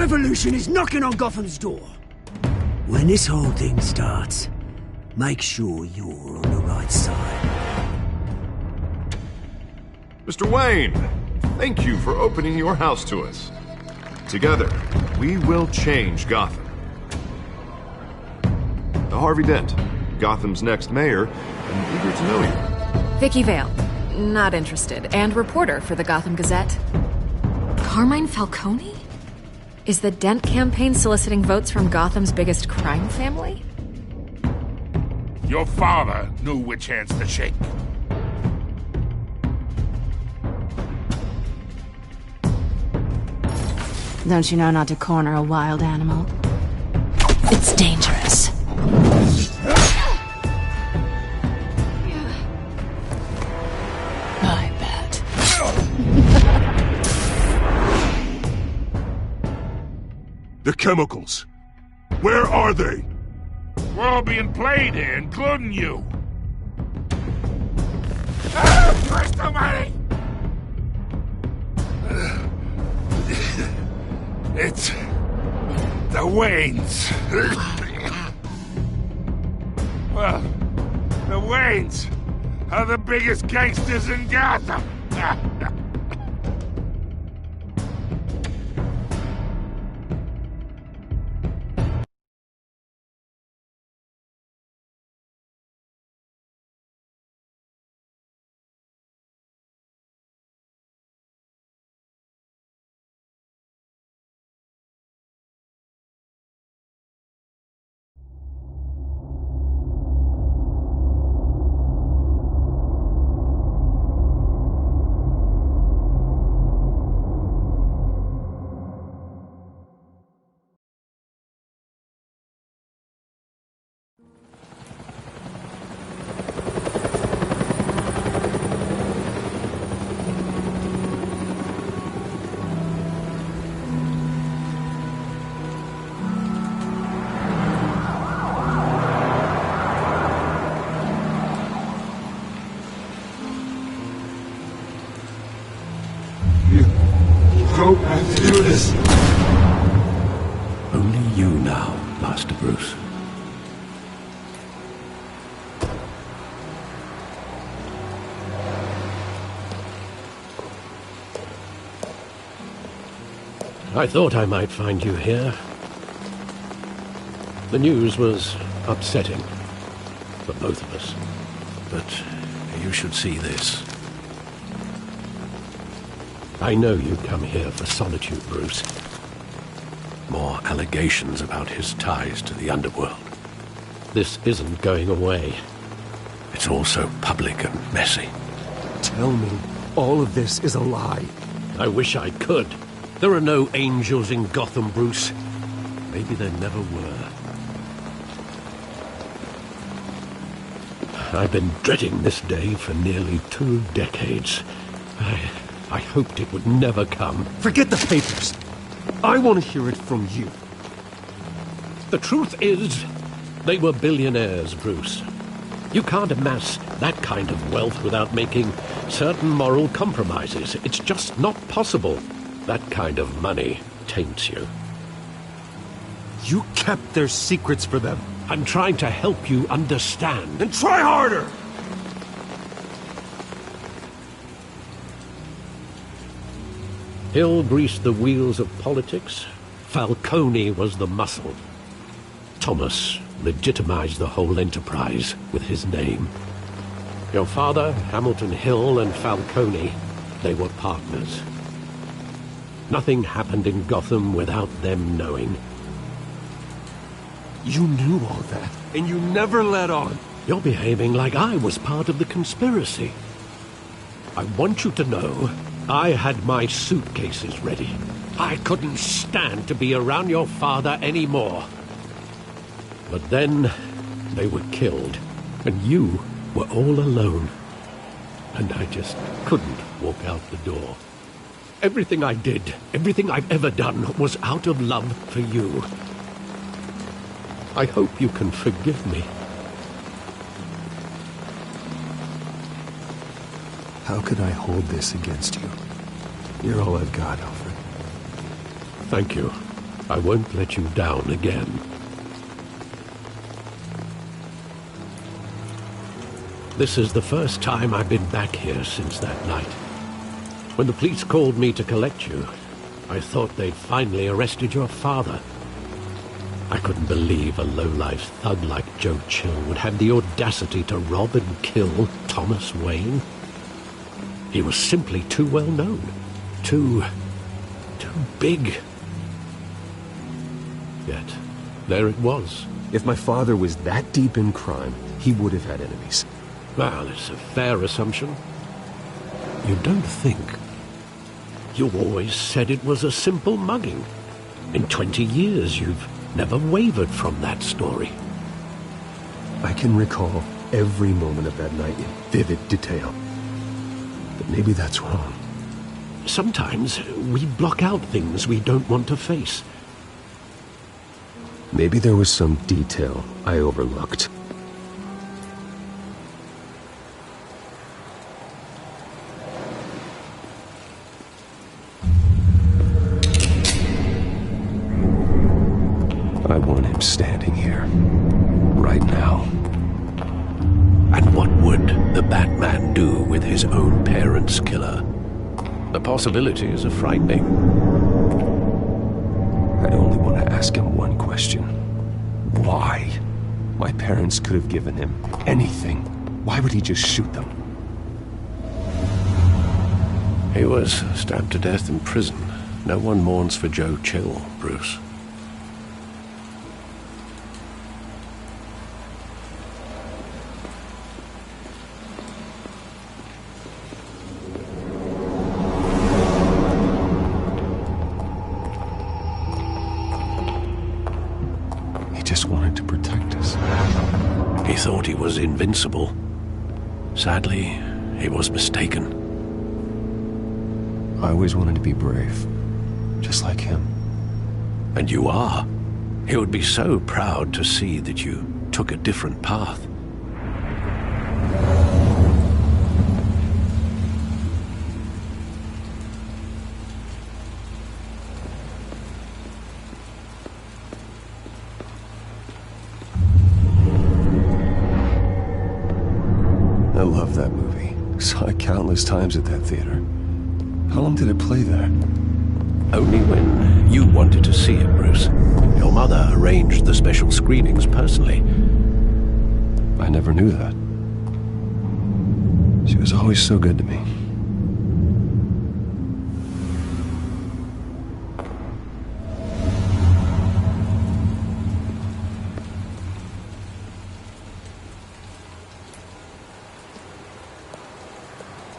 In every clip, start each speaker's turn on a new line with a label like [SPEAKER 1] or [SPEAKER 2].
[SPEAKER 1] revolution is knocking on Gotham's door. When this whole thing starts, make sure you're on the right side.
[SPEAKER 2] Mr. Wayne, thank you for opening your house to us. Together, we will change Gotham. Harvey Dent, Gotham's next mayor, and eager to know you.
[SPEAKER 3] Vicky Vale, not interested, and reporter for the Gotham Gazette. Carmine Falcone? Is the Dent campaign soliciting votes from Gotham's biggest crime family?
[SPEAKER 4] Your father knew which hands to shake.
[SPEAKER 5] Don't you know not to corner a wild animal? It's dangerous. I bet.
[SPEAKER 6] The chemicals. Where are they?
[SPEAKER 4] We're all being played here, including you. Christ almighty! It's the Waynes. Well, the Waynes are the biggest gangsters in Gotham.
[SPEAKER 6] Don't have to do this.
[SPEAKER 7] Only you now, Master Bruce. I thought I might find you here. The news was upsetting for both of us. But you should see this. I know you come here for solitude, Bruce. More allegations about his ties to the underworld. This isn't going away. It's also public and messy.
[SPEAKER 8] Tell me, all of this is a lie.
[SPEAKER 7] I wish I could. There are no angels in Gotham, Bruce. Maybe there never were. I've been dreading this day for nearly 2 decades. I hoped it would never come.
[SPEAKER 8] Forget the papers. I want to hear it from you.
[SPEAKER 7] The truth is, they were billionaires, Bruce. You can't amass that kind of wealth without making certain moral compromises. It's just not possible. That kind of money taints you.
[SPEAKER 8] You kept their secrets for them.
[SPEAKER 7] I'm trying to help you understand.
[SPEAKER 8] Then try harder!
[SPEAKER 7] Hill greased the wheels of politics. Falcone was the muscle. Thomas legitimized the whole enterprise with his name. Your father, Hamilton Hill, and Falcone, they were partners. Nothing happened in Gotham without them knowing.
[SPEAKER 8] You knew all that, and you never let on.
[SPEAKER 7] You're behaving like I was part of the conspiracy. I want you to know I had my suitcases ready. I couldn't stand to be around your father anymore. But then they were killed, and you were all alone. And I just couldn't walk out the door. Everything I did, everything I've ever done, was out of love for you. I hope you can forgive me.
[SPEAKER 8] How could I hold this against you? You're all I've got, Alfred.
[SPEAKER 7] Thank you. I won't let you down again. This is the first time I've been back here since that night. When the police called me to collect you, I thought they'd finally arrested your father. I couldn't believe a low-life thug like Joe Chill would have the audacity to rob and kill Thomas Wayne. He was simply too well known. Too big. Yet, there it was.
[SPEAKER 8] If my father was that deep in crime, he would have had enemies.
[SPEAKER 7] Well, it's a fair assumption. You don't think? You always said it was a simple mugging. In 20 years, you've never wavered from that story.
[SPEAKER 8] I can recall every moment of that night in vivid detail. But maybe that's wrong.
[SPEAKER 7] Sometimes we block out things we don't want to face.
[SPEAKER 8] Maybe there was some detail I overlooked. I want him standing here, right now.
[SPEAKER 7] And what would the Batman do with his own parents' killer? The possibilities are frightening.
[SPEAKER 8] I only want to ask him one question. Why? My parents could have given him anything. Why would he just shoot them?
[SPEAKER 7] He was stabbed to death in prison. No one mourns for Joe Chill, Bruce.
[SPEAKER 8] Just wanted to protect us.
[SPEAKER 7] He thought he was invincible. Sadly, he was mistaken.
[SPEAKER 8] I always wanted to be brave, just like him.
[SPEAKER 7] And you are. He would be so proud to see that you took a different path.
[SPEAKER 8] I love that movie. Saw it countless times at that theater. How long did it play there?
[SPEAKER 7] Only when you wanted to see it, Bruce. Your mother arranged the special screenings personally.
[SPEAKER 8] I never knew that. She was always so good to me.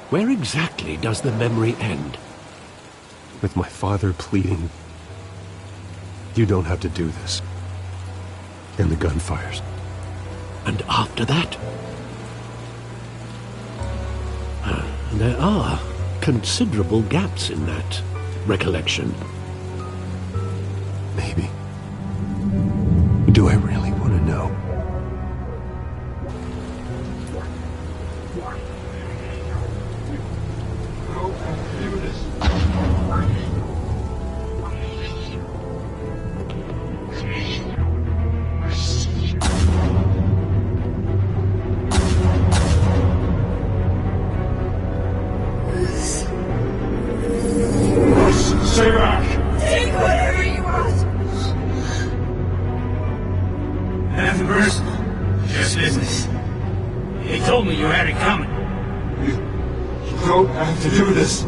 [SPEAKER 7] Where exactly does the memory end?
[SPEAKER 8] With my father pleading, "You don't have to do this." And the gunfires.
[SPEAKER 7] And after that? There are considerable gaps in that recollection.
[SPEAKER 8] Maybe. Do I really want to know?
[SPEAKER 6] Stay back!
[SPEAKER 9] Take whatever you want.
[SPEAKER 1] Nothing personal. Just business. He told me you had it coming.
[SPEAKER 6] You don't have to do this.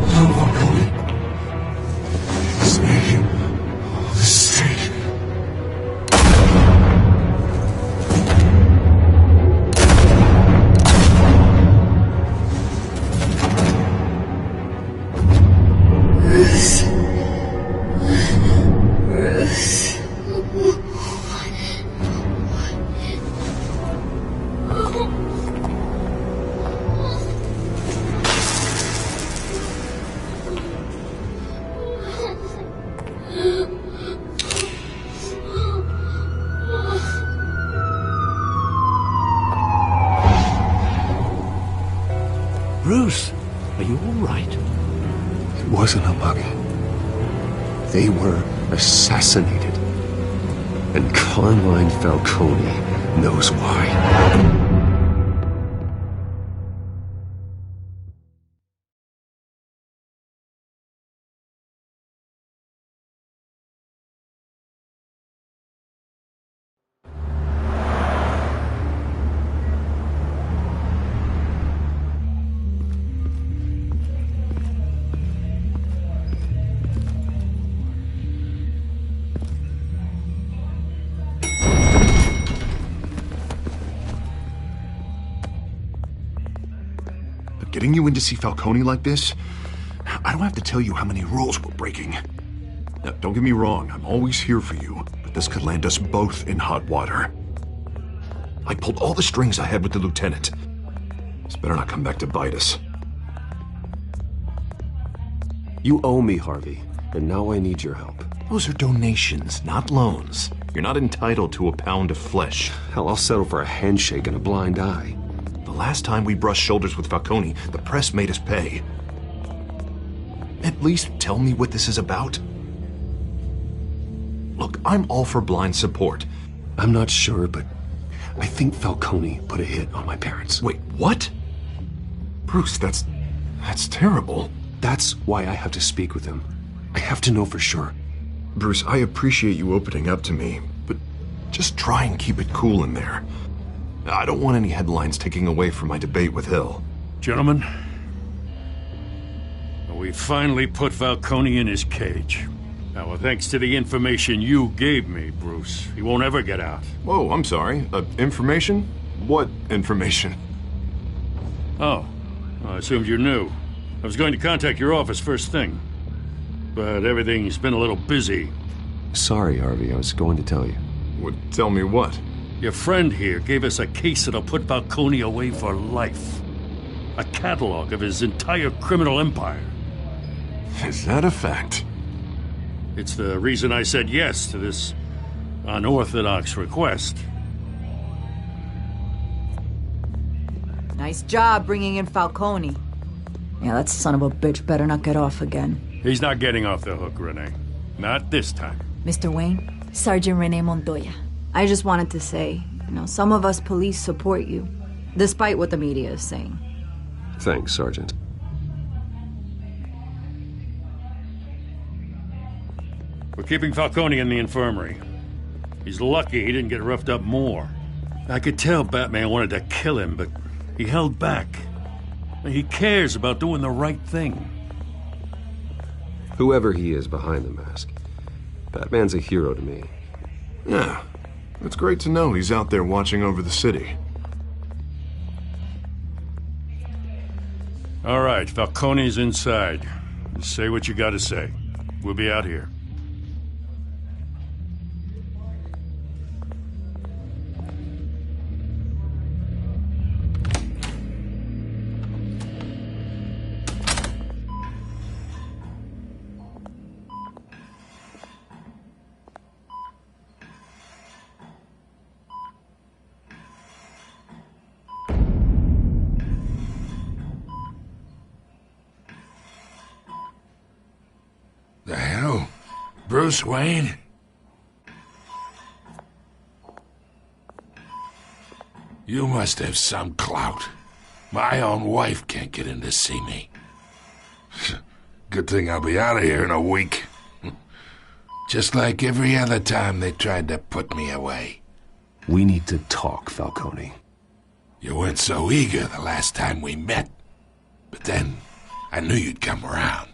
[SPEAKER 6] Come on, Cody. Snake. Oh, the snake.
[SPEAKER 9] Bruce.
[SPEAKER 7] Bruce, are you all right?
[SPEAKER 8] It wasn't a bug. They were assassinated. And Carmine Falcone knows why.
[SPEAKER 2] Getting you in to see Falcone like this? I don't have to tell you how many rules we're breaking. Now, don't get me wrong, I'm always here for you, but this could land us both in hot water. I pulled all the strings I had with the lieutenant. This better not come back to bite us.
[SPEAKER 8] You owe me, Harvey, and now I need your help.
[SPEAKER 2] Those are donations, not loans. You're not entitled to a pound of flesh.
[SPEAKER 8] Hell, I'll settle for a handshake and a blind eye.
[SPEAKER 2] The last time we brushed shoulders with Falcone, the press made us pay. At least tell me what this is about. Look, I'm all for blind support.
[SPEAKER 8] I'm not sure, but I think Falcone put a hit on my parents.
[SPEAKER 2] Wait, what? Bruce, that's terrible.
[SPEAKER 8] That's why I have to speak with him. I have to know for sure.
[SPEAKER 2] Bruce, I appreciate you opening up to me, but just try and keep it cool in there. I don't want any headlines taking away from my debate with Hill.
[SPEAKER 4] Gentlemen, we finally put Falcone in his cage. Now, thanks to the information you gave me, Bruce, he won't ever get out.
[SPEAKER 2] Whoa, I'm sorry. Information? What information?
[SPEAKER 4] Oh, I assumed you knew. I was going to contact your office first thing, but everything's been a little busy.
[SPEAKER 8] Sorry, Harvey, I was going to tell you.
[SPEAKER 2] Tell me what?
[SPEAKER 4] Your friend here gave us a case that'll put Falcone away for life. A catalog of his entire criminal empire.
[SPEAKER 2] Is that a fact?
[SPEAKER 4] It's the reason I said yes to this unorthodox request.
[SPEAKER 10] Nice job bringing in Falcone. Yeah, that son of a bitch better not get off again.
[SPEAKER 4] He's not getting off the hook, Renee. Not this time.
[SPEAKER 10] Mr. Wayne, Sergeant Renee Montoya. I just wanted to say, some of us police support you, despite what the media is saying.
[SPEAKER 8] Thanks, Sergeant.
[SPEAKER 4] We're keeping Falcone in the infirmary. He's lucky he didn't get roughed up more. I could tell Batman wanted to kill him, but he held back. He cares about doing the right thing.
[SPEAKER 8] Whoever he is behind the mask, Batman's a hero to me.
[SPEAKER 2] Yeah. It's great to know he's out there watching over the city.
[SPEAKER 4] All right, Falcone's inside. Say what you gotta say. We'll be out here.
[SPEAKER 11] The hell? Bruce Wayne? You must have some clout. My own wife can't get in to see me. Good thing I'll be out of here in a week. Just like every other time they tried to put me away.
[SPEAKER 8] We need to talk, Falcone.
[SPEAKER 11] You weren't so eager the last time we met. But then, I knew you'd come around.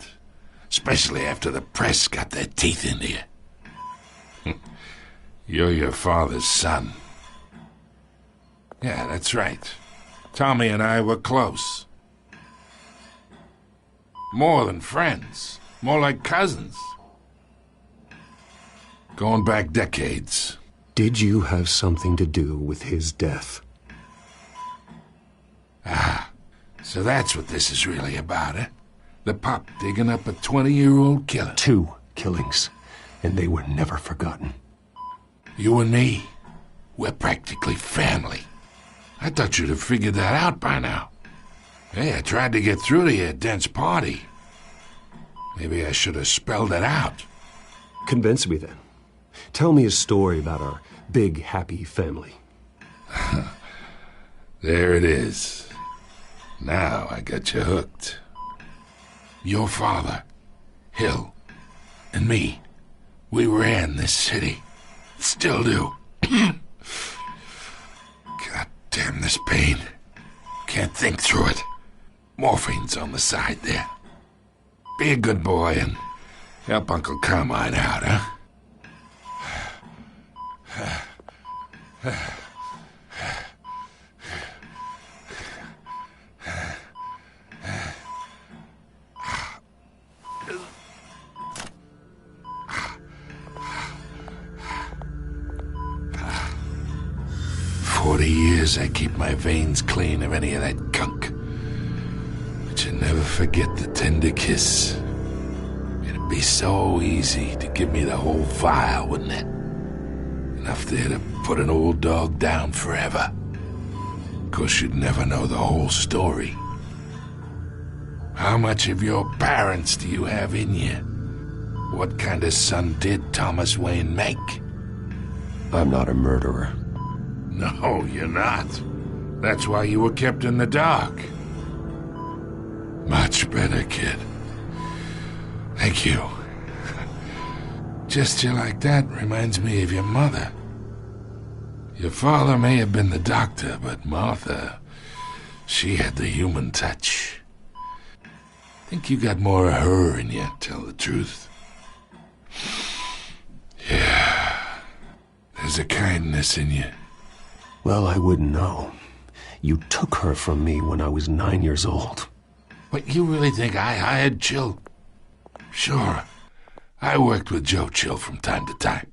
[SPEAKER 11] Especially after the press got their teeth into you. You're your father's son. Yeah, that's right. Tommy and I were close. More than friends. More like cousins. Going back decades.
[SPEAKER 8] Did you have something to do with his death?
[SPEAKER 11] Ah, so that's what this is really about, eh? The pup digging up a 20-year-old killer.
[SPEAKER 8] 2 killings, and they were never forgotten.
[SPEAKER 11] You and me, we're practically family. I thought you'd have figured that out by now. Hey, I tried to get through to you at Dent's party. Maybe I should have spelled it out.
[SPEAKER 8] Convince me then. Tell me a story about our big, happy family.
[SPEAKER 11] There it is. Now I got you hooked. Your father, Hill, and me, we ran this city. Still do. God damn this pain. Can't think through it. Morphine's on the side there. Be a good boy and help Uncle Carmine out, huh? 40 years I keep my veins clean of any of that gunk. But you never forget the tender kiss. It'd be so easy to give me the whole file, wouldn't it? Enough there to put an old dog down forever. 'Course you'd never know the whole story. How much of your parents do you have in you? What kind of son did Thomas Wayne make?
[SPEAKER 8] I'm not a murderer.
[SPEAKER 11] No, you're not. That's why you were kept in the dark. Much better, kid. Thank you. Gesture like that reminds me of your mother. Your father may have been the doctor, but Martha, she had the human touch. Think you got more of her in you, tell the truth. Yeah, there's a kindness in you.
[SPEAKER 8] Well, I wouldn't know. You took her from me when I was 9 years old.
[SPEAKER 11] What, you really think I hired Chill? Sure. I worked with Joe Chill from time to time.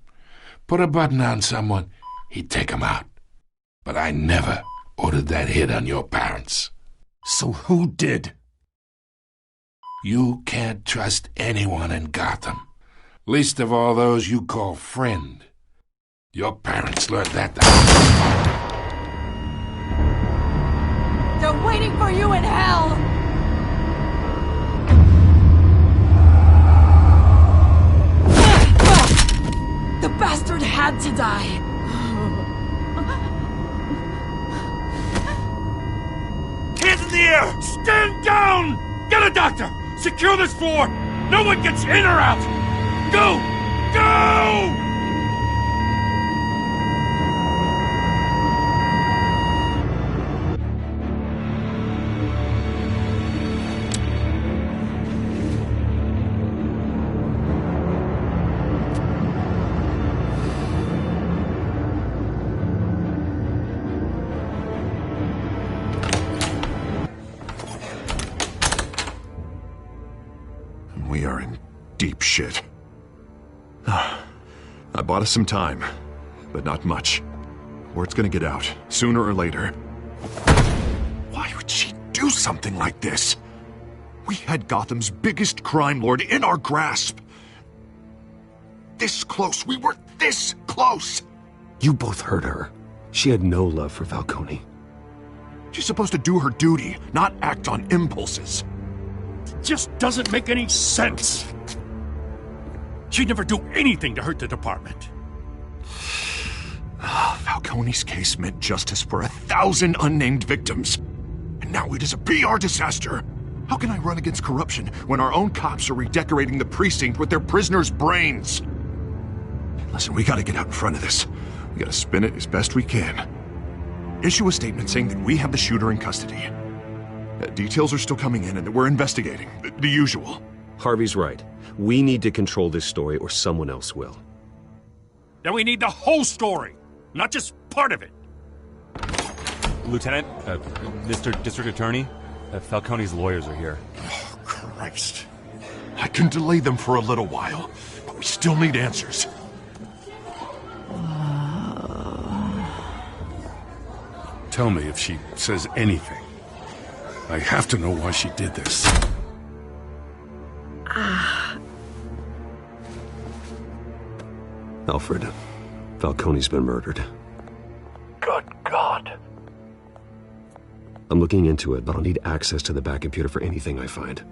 [SPEAKER 11] Put a button on someone, he'd take him out. But I never ordered that hit on your parents.
[SPEAKER 8] So who did?
[SPEAKER 11] You can't trust anyone in Gotham. Least of all those you call friend. Your parents learned that
[SPEAKER 9] They're waiting for you in hell! The bastard had to die!
[SPEAKER 4] Hands in the air! Stand down! Get a doctor! Secure this floor! No one gets in or out! Go! Go!
[SPEAKER 2] We are in deep shit. I bought us some time, but not much. Word's gonna get out, sooner or later. Why would she do something like this? We had Gotham's biggest crime lord in our grasp. This close, we were this close!
[SPEAKER 8] You both hurt her. She had no love for Falcone.
[SPEAKER 2] She's supposed to do her duty, not act on impulses.
[SPEAKER 4] Just doesn't make any sense. She'd never do anything to hurt the department.
[SPEAKER 2] Falcone's case meant justice for 1,000 unnamed victims. And now it is a PR disaster. How can I run against corruption when our own cops are redecorating the precinct with their prisoners' brains? Listen, we gotta get out in front of this. We gotta spin it as best we can. Issue a statement saying that we have the shooter in custody. Details are still coming in and that we're investigating. The usual.
[SPEAKER 8] Harvey's right. We need to control this story or someone else will.
[SPEAKER 4] Then we need the whole story, not just part of it.
[SPEAKER 12] Lieutenant, Mr. District Attorney, Falcone's lawyers are here.
[SPEAKER 2] Oh, Christ. I can delay them for a little while, but we still need answers.
[SPEAKER 4] Tell me if she says anything. I have to know why she did this.
[SPEAKER 8] Alfred, Falcone's been murdered.
[SPEAKER 1] Good God.
[SPEAKER 8] A I'm looking into it, but I'll need access to the back computer for anything I find.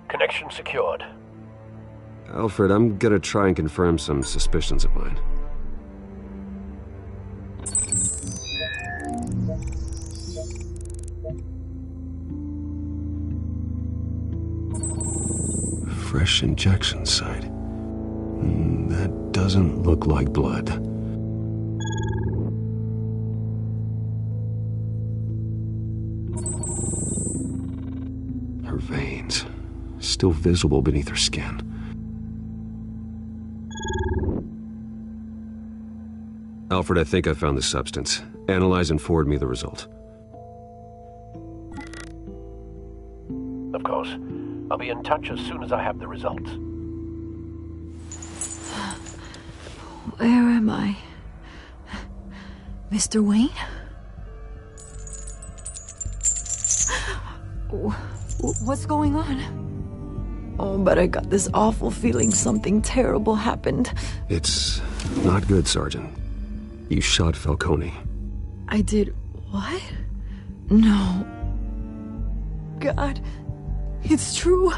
[SPEAKER 7] Connection secured.
[SPEAKER 8] Alfred, I'm gonna try and confirm some suspicions of mine. Fresh injection site. That doesn't look like blood. Her veins, still visible beneath her skin. Alfred, I think I found the substance. Analyze and forward me the result.
[SPEAKER 7] Of course. I'll be in touch as soon as I have the results.
[SPEAKER 10] Where am I? Mr. Wayne? What's going on? Oh, but I got this awful feeling something terrible happened.
[SPEAKER 8] It's not good, Sergeant. You shot Falcone.
[SPEAKER 10] I did what? No. God, it's true.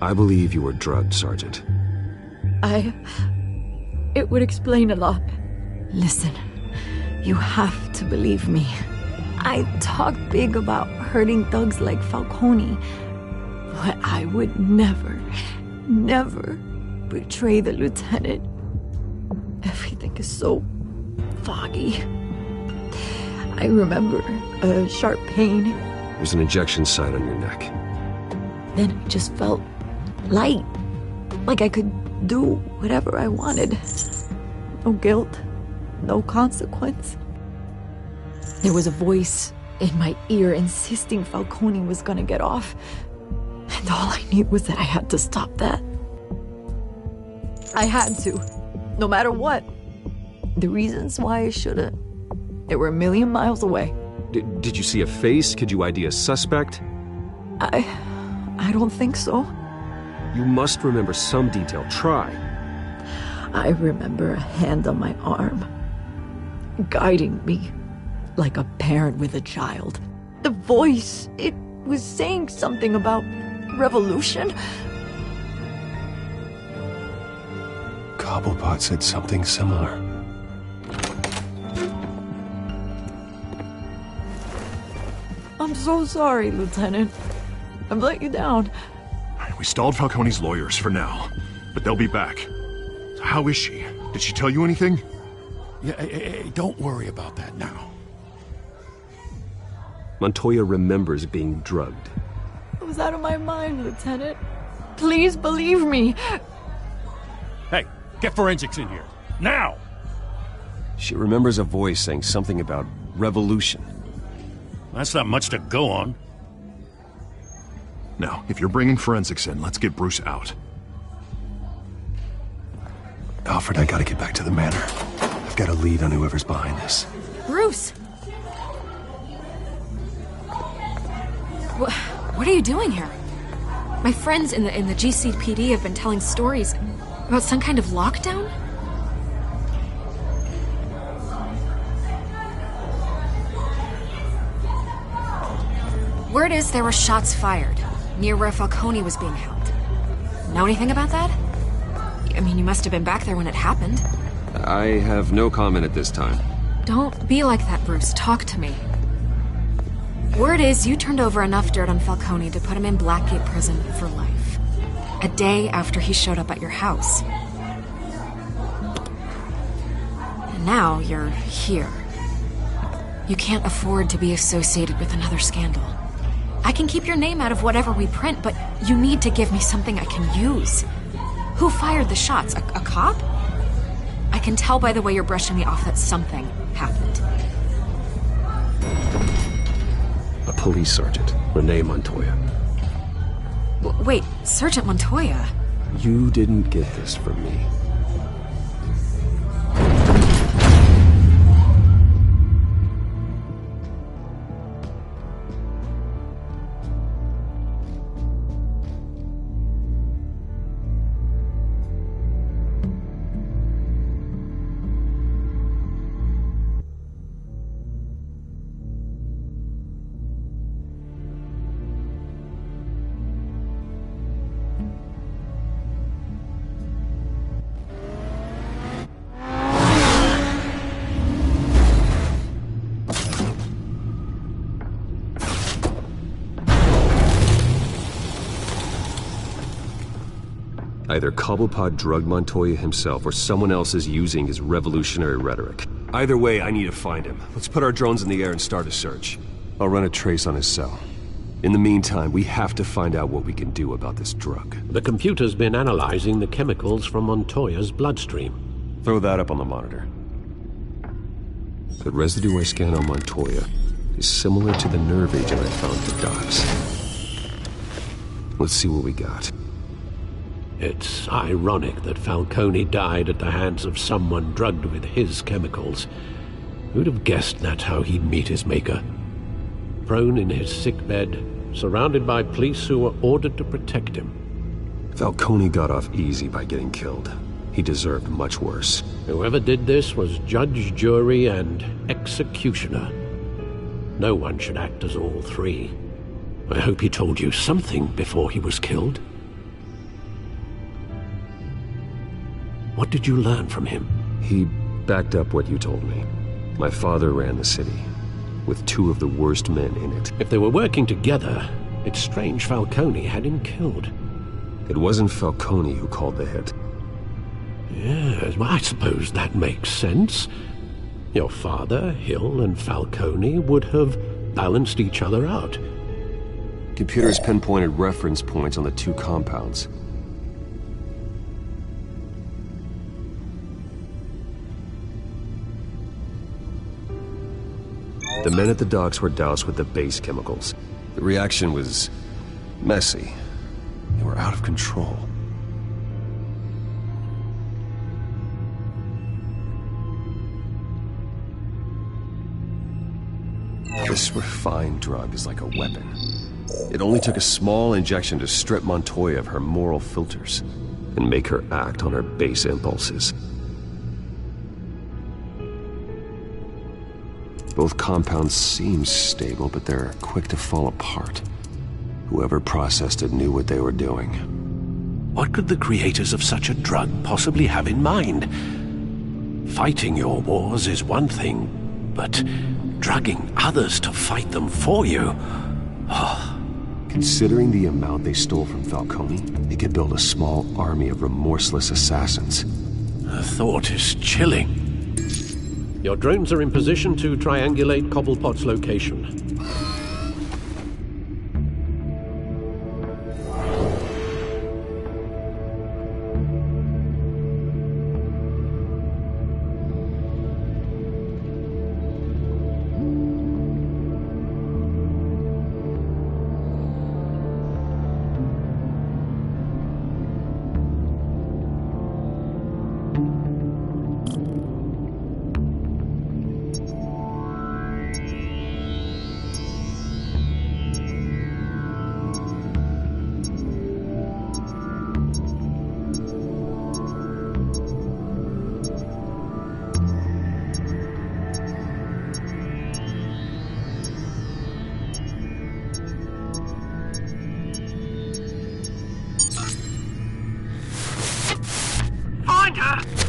[SPEAKER 8] I believe you were drugged, Sergeant.
[SPEAKER 10] It would explain a lot. Listen, you have to believe me. I talk big about hurting thugs like Falcone, but I would never betray the lieutenant. Everything is so foggy. I remember a sharp pain.
[SPEAKER 8] There's an injection site on your neck.
[SPEAKER 10] Then I just felt light, like I could do whatever I wanted. No guilt, no consequence. There was a voice in my ear insisting Falcone was gonna get off. And all I knew was that I had to stop that. I had to, no matter what. The reasons why I shouldn't, they were a million miles away.
[SPEAKER 8] Did you see a face? Could you ID a suspect?
[SPEAKER 10] I don't think so.
[SPEAKER 8] You must remember some detail. Try.
[SPEAKER 10] I remember a hand on my arm, guiding me like a parent with a child. The voice, it was saying something about revolution.
[SPEAKER 8] Cobblepot said something similar.
[SPEAKER 10] I'm so sorry, Lieutenant. I've let you down.
[SPEAKER 2] We stalled Falcone's lawyers for now, but they'll be back. So how is she? Did she tell you anything?
[SPEAKER 4] Yeah, hey, don't worry about that now.
[SPEAKER 8] Montoya remembers being drugged.
[SPEAKER 10] I was out of my mind, Lieutenant. Please believe me.
[SPEAKER 4] Hey, get forensics in here. Now!
[SPEAKER 8] She remembers a voice saying something about revolution.
[SPEAKER 4] That's not much to go on.
[SPEAKER 2] Now, if you're bringing forensics in, let's get Bruce out.
[SPEAKER 8] Alfred, I gotta get back to the manor. I've got a lead on whoever's behind this.
[SPEAKER 3] Bruce! What are you doing here? My friends in the GCPD have been telling stories about some kind of lockdown? Word is there were shots fired near where Falcone was being held. Know anything about that? I mean, you must have been back there when it happened.
[SPEAKER 8] I have no comment at this time.
[SPEAKER 3] Don't be like that, Bruce. Talk to me. Word is you turned over enough dirt on Falcone to put him in Blackgate Prison for life. A day after he showed up at your house. And now you're here. You can't afford to be associated with another scandal. I can keep your name out of whatever we print, but you need to give me something I can use. Who fired the shots? A cop? I can tell by the way you're brushing me off that something happened.
[SPEAKER 8] A police sergeant, Renee Montoya.
[SPEAKER 3] Wait, Sergeant Montoya?
[SPEAKER 8] You didn't get this from me. Either Cobblepot drugged Montoya himself, or someone else is using his revolutionary rhetoric. Either way, I need to find him. Let's put our drones in the air and start a search. I'll run a trace on his cell. In the meantime, we have to find out what we can do about this drug.
[SPEAKER 7] The computer's been analyzing the chemicals from Montoya's bloodstream.
[SPEAKER 8] Throw that up on the monitor. The residue I scanned on Montoya is similar to the nerve agent I found at the docks. Let's see what we got.
[SPEAKER 7] It's ironic that Falcone died at the hands of someone drugged with his chemicals. Who'd have guessed that's how he'd meet his maker? Prone in his sickbed, surrounded by police who were ordered to protect him.
[SPEAKER 8] Falcone got off easy by getting killed. He deserved much worse.
[SPEAKER 7] Whoever did this was judge, jury, and executioner. No one should act as all three. I hope he told you something before he was killed. What did you learn from him?
[SPEAKER 8] He backed up what you told me. My father ran the city, with two of the worst men in it.
[SPEAKER 7] If they were working together, it's strange Falcone had him killed.
[SPEAKER 8] It wasn't Falcone who called the hit.
[SPEAKER 7] Yes, well, I suppose that makes sense. Your father, Hill, and Falcone would have balanced each other out.
[SPEAKER 8] Computers pinpointed reference points on the two compounds. The men at the docks were doused with the base chemicals. The reaction was messy. They were out of control. This refined drug is like a weapon. It only took a small injection to strip Montoya of her moral filters and make her act on her base impulses. Both compounds seem stable, but they're quick to fall apart. Whoever processed it knew what they were doing.
[SPEAKER 7] What could the creators of such a drug possibly have in mind? Fighting your wars is one thing, but drugging others to fight them for you? Oh.
[SPEAKER 8] Considering the amount they stole from Falcone, they could build a small army of remorseless assassins.
[SPEAKER 7] The thought is chilling. Your drones are in position to triangulate Cobblepot's location.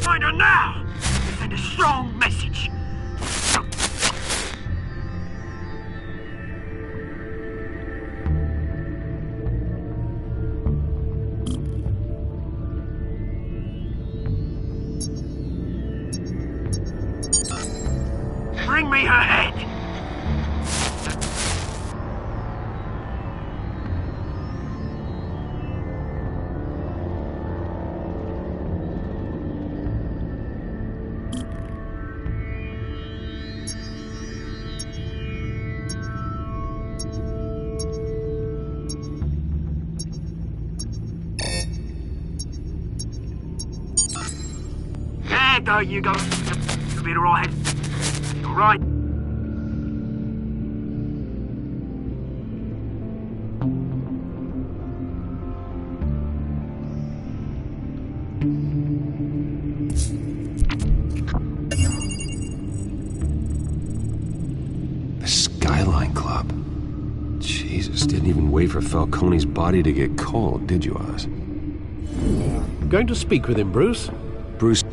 [SPEAKER 1] Find her now! Send a strong message. Bring me her head! There you go. You'll be alright. Alright.
[SPEAKER 8] The Skyline Club. Jesus, didn't even wait for Falcone's body to get cold, did you, Oz?
[SPEAKER 7] Going to speak with him, Bruce?
[SPEAKER 8] Bruce.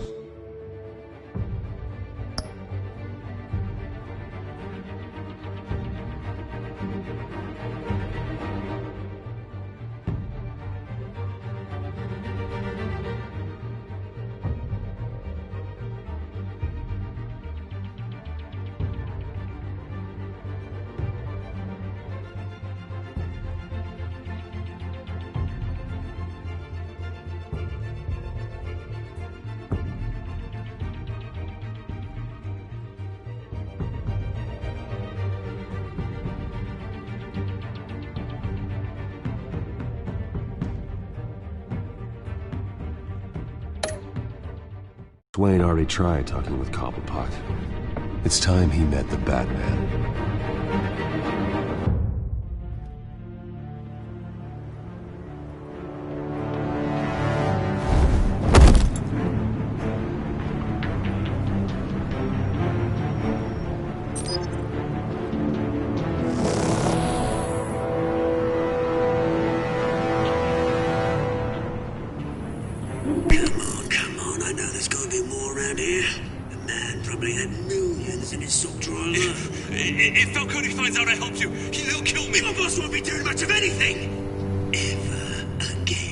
[SPEAKER 8] Dwayne already tried talking with Cobblepot. It's time he met the Batman.
[SPEAKER 1] Come on, I know there's gotta be more around here. The man probably had millions in his sock drawer alone.
[SPEAKER 13] If Falcone finds out I helped you, he'll kill me.
[SPEAKER 1] Your boss won't be doing much of anything! Ever again.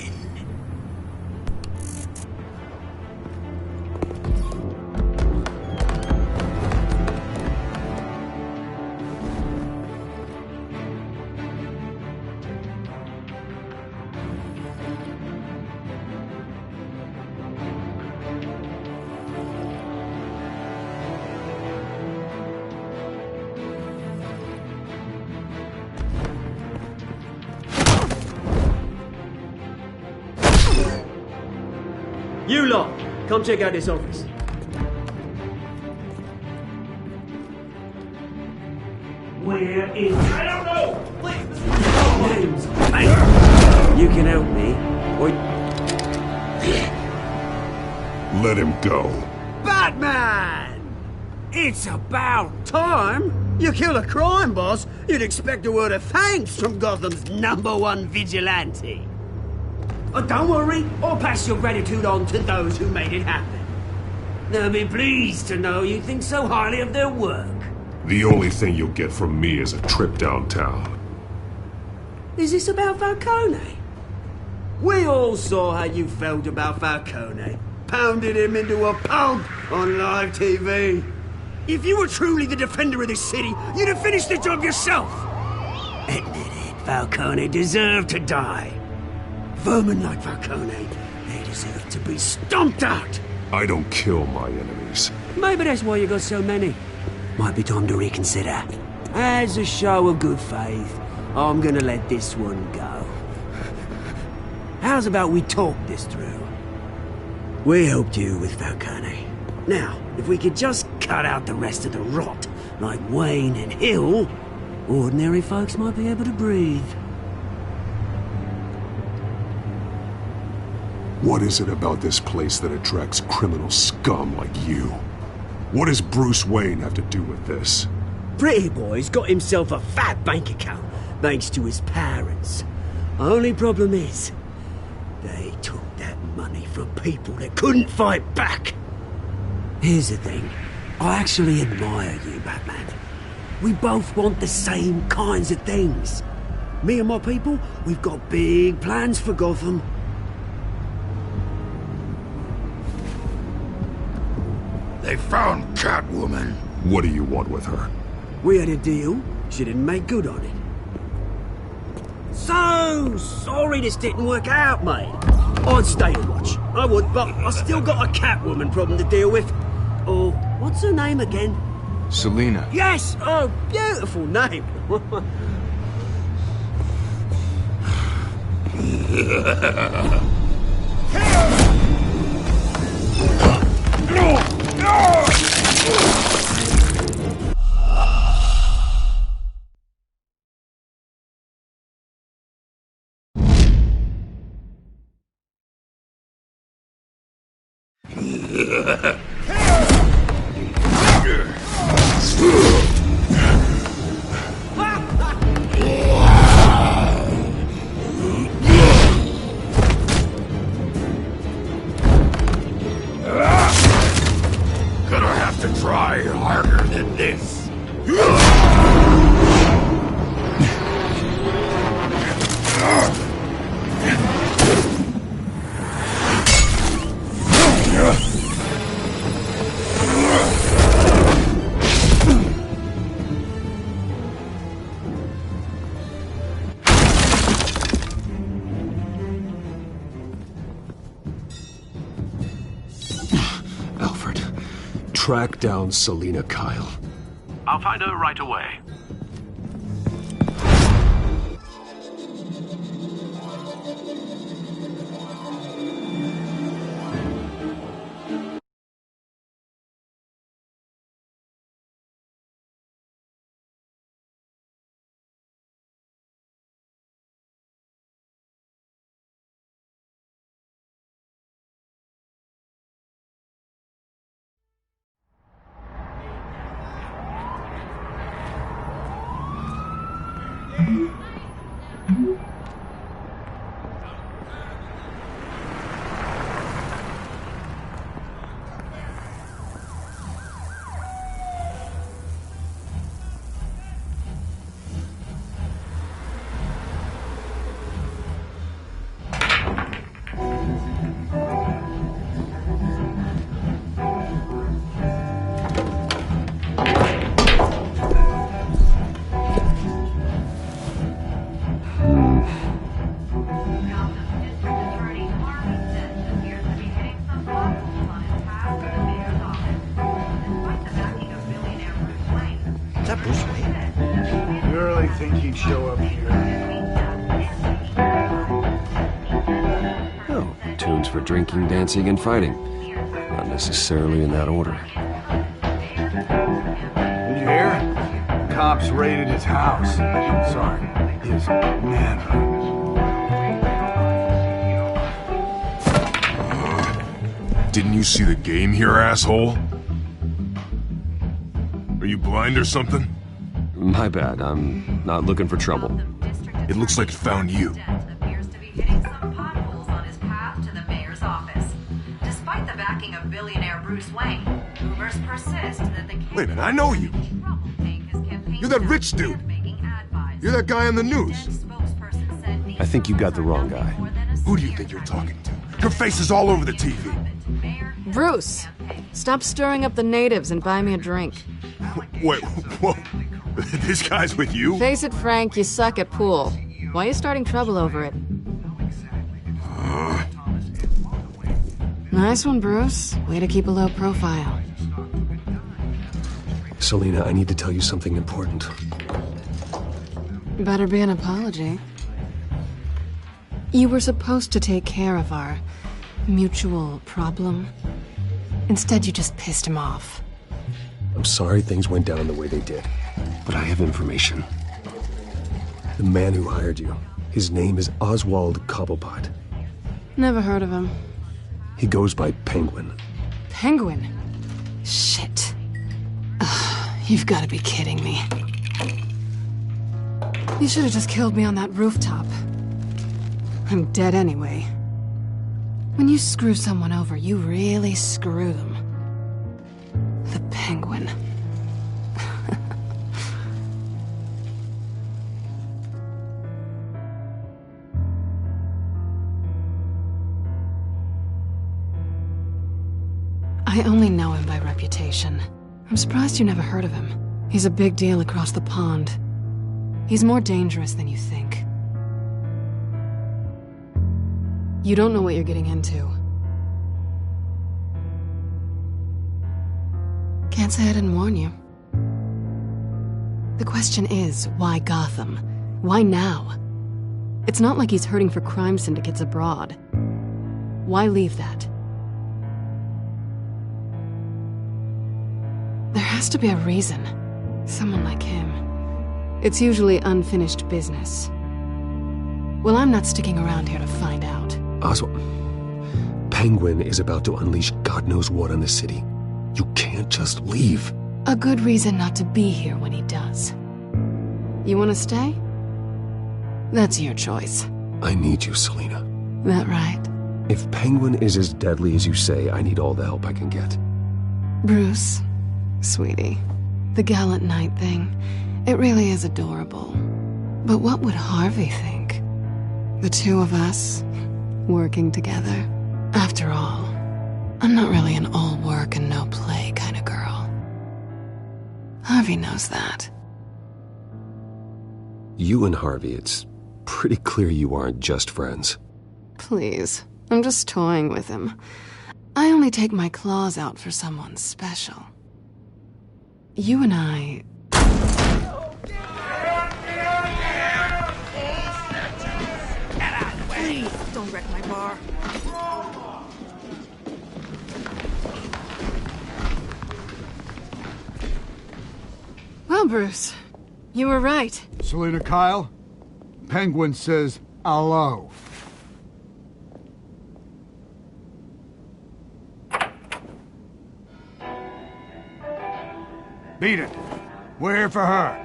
[SPEAKER 14] You lot, come check out this office.
[SPEAKER 1] Where is...
[SPEAKER 13] I don't know!
[SPEAKER 1] Names. Hey, you can help me, or...
[SPEAKER 2] Let him go.
[SPEAKER 1] Batman! It's about time! You kill a crime boss, you'd expect a word of thanks from Gotham's #1 vigilante. Oh, don't worry, I'll pass your gratitude on to those who made it happen. They'll be pleased to know you think so highly of their work.
[SPEAKER 2] The only thing you'll get from me is a trip downtown.
[SPEAKER 1] Is this about Falcone? We all saw how you felt about Falcone. Pounded him into a pulp on live TV. If you were truly the defender of this city, you'd have finished the job yourself. Admit it, Falcone deserved to die. Vermin like Falcone, they deserve to be stomped out.
[SPEAKER 2] I don't kill my enemies.
[SPEAKER 1] Maybe that's why you got so many. Might be time to reconsider. As a show of good faith, I'm gonna let this one go. How's about we talk this through? We helped you with Falcone. Now, if we could just cut out the rest of the rot, like Wayne and Hill, ordinary folks might be able to breathe.
[SPEAKER 2] What is it about this place that attracts criminal scum like you? What does Bruce Wayne have to do with this?
[SPEAKER 1] Pretty Boy's got himself a fat bank account, thanks to his parents. Only problem is, they took that money from people that couldn't fight back. Here's the thing, I actually admire you, Batman. We both want the same kinds of things. Me and my people, we've got big plans for Gotham.
[SPEAKER 11] They found Catwoman.
[SPEAKER 2] What do you want with her?
[SPEAKER 1] We had a deal. She didn't make good on it. So sorry this didn't work out, mate. I'd stay and watch. I would, but I still got a Catwoman problem to deal with. Oh, what's her name again?
[SPEAKER 12] Selina.
[SPEAKER 1] Yes! Oh, beautiful name.
[SPEAKER 11] Gonna have to try harder than this.
[SPEAKER 2] Alfred, track down Selina Kyle.
[SPEAKER 7] I'll find her right away.
[SPEAKER 15] Is that Bruce Wayne?
[SPEAKER 16] You really think he'd show up here?
[SPEAKER 8] Oh, tunes for drinking, dancing, and fighting. Not necessarily in that order.
[SPEAKER 16] Did you hear? Cops raided his house. Sorry, his manor.
[SPEAKER 2] Didn't you see the game here, asshole? Are you blind or something?
[SPEAKER 8] My bad, I'm not looking for trouble.
[SPEAKER 2] It looks like it found you.
[SPEAKER 17] Appears to be hitting some potholes on his path to the mayor's office. Despite the backing of billionaire Bruce Wayne, rumors persist that the
[SPEAKER 2] Wait a minute, I know you. You're that rich dude. You're that guy on the news.
[SPEAKER 8] I think you got the wrong guy.
[SPEAKER 2] Who do you think you're talking to? Your face is all over the TV.
[SPEAKER 5] Bruce, stop stirring up the natives and buy me a drink.
[SPEAKER 2] Wait, whoa. This guy's with you?
[SPEAKER 5] Face it, Frank, you suck at pool. Why are you starting trouble over it? Nice one, Bruce. Way to keep a low profile.
[SPEAKER 8] Selina, I need to tell you something important.
[SPEAKER 5] Better be an apology. You were supposed to take care of our mutual problem. Instead, you just pissed him off.
[SPEAKER 8] I'm sorry things went down the way they did, but I have information. The man who hired you, his name is Oswald Cobblepot.
[SPEAKER 5] Never heard of him.
[SPEAKER 8] He goes by Penguin.
[SPEAKER 5] Penguin? Shit. Ugh, you've got to be kidding me. You should have just killed me on that rooftop. I'm dead anyway. When you screw someone over, you really screw them. The Penguin. I only know him by reputation. I'm surprised you never heard of him. He's a big deal across the pond. He's more dangerous than you think. You don't know what you're getting into. Can't say I didn't warn you. The question is, why Gotham? Why now? It's not like he's hurting for crime syndicates abroad. Why leave that? There has to be a reason. Someone like him. It's usually unfinished business. Well, I'm not sticking around here to find out.
[SPEAKER 8] Oswald, Penguin is about to unleash God knows what on the city. You can't just leave.
[SPEAKER 5] A good reason not to be here when he does. You want to stay? That's your choice.
[SPEAKER 8] I need you, Selina.
[SPEAKER 5] That right?
[SPEAKER 8] If Penguin is as deadly as you say, I need all the help I can get.
[SPEAKER 5] Bruce, sweetie, the gallant knight thing, it really is adorable. But what would Harvey think? The two of us, working together. After all, I'm not really an all work and no play kind of girl. Harvey knows that.
[SPEAKER 8] You and Harvey, it's pretty clear you aren't just friends.
[SPEAKER 5] Please, I'm just toying with him. I only take my claws out for someone special. You and I...
[SPEAKER 9] Please, don't wreck my bar.
[SPEAKER 5] Well, Bruce, you were right.
[SPEAKER 16] Selina Kyle, Penguin says hello. Beat it. We're here for her.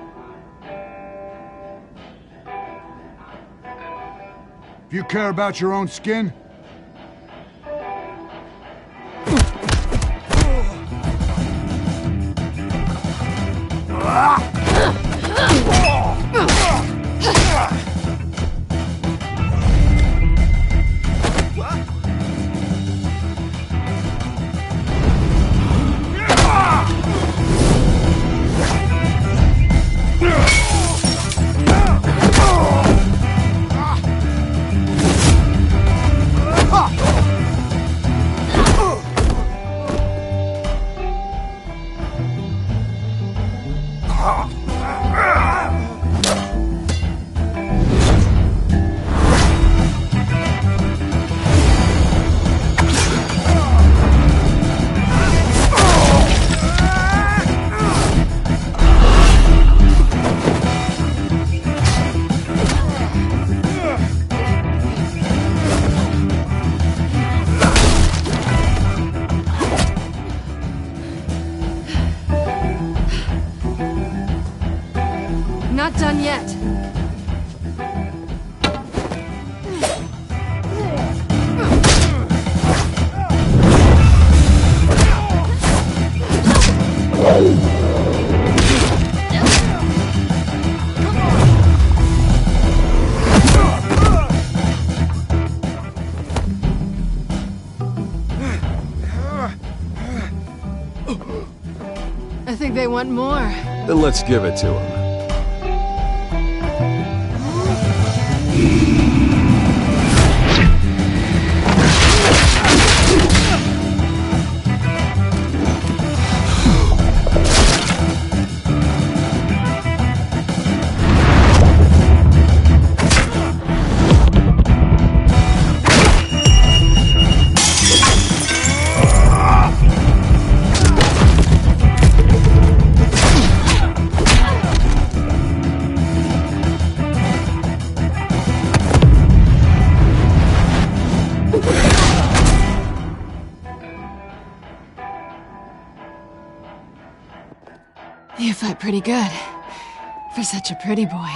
[SPEAKER 16] If you care about your own skin,
[SPEAKER 5] not done yet. I think they want more.
[SPEAKER 8] Then let's give it to them.
[SPEAKER 5] You fight pretty good. For such a pretty boy.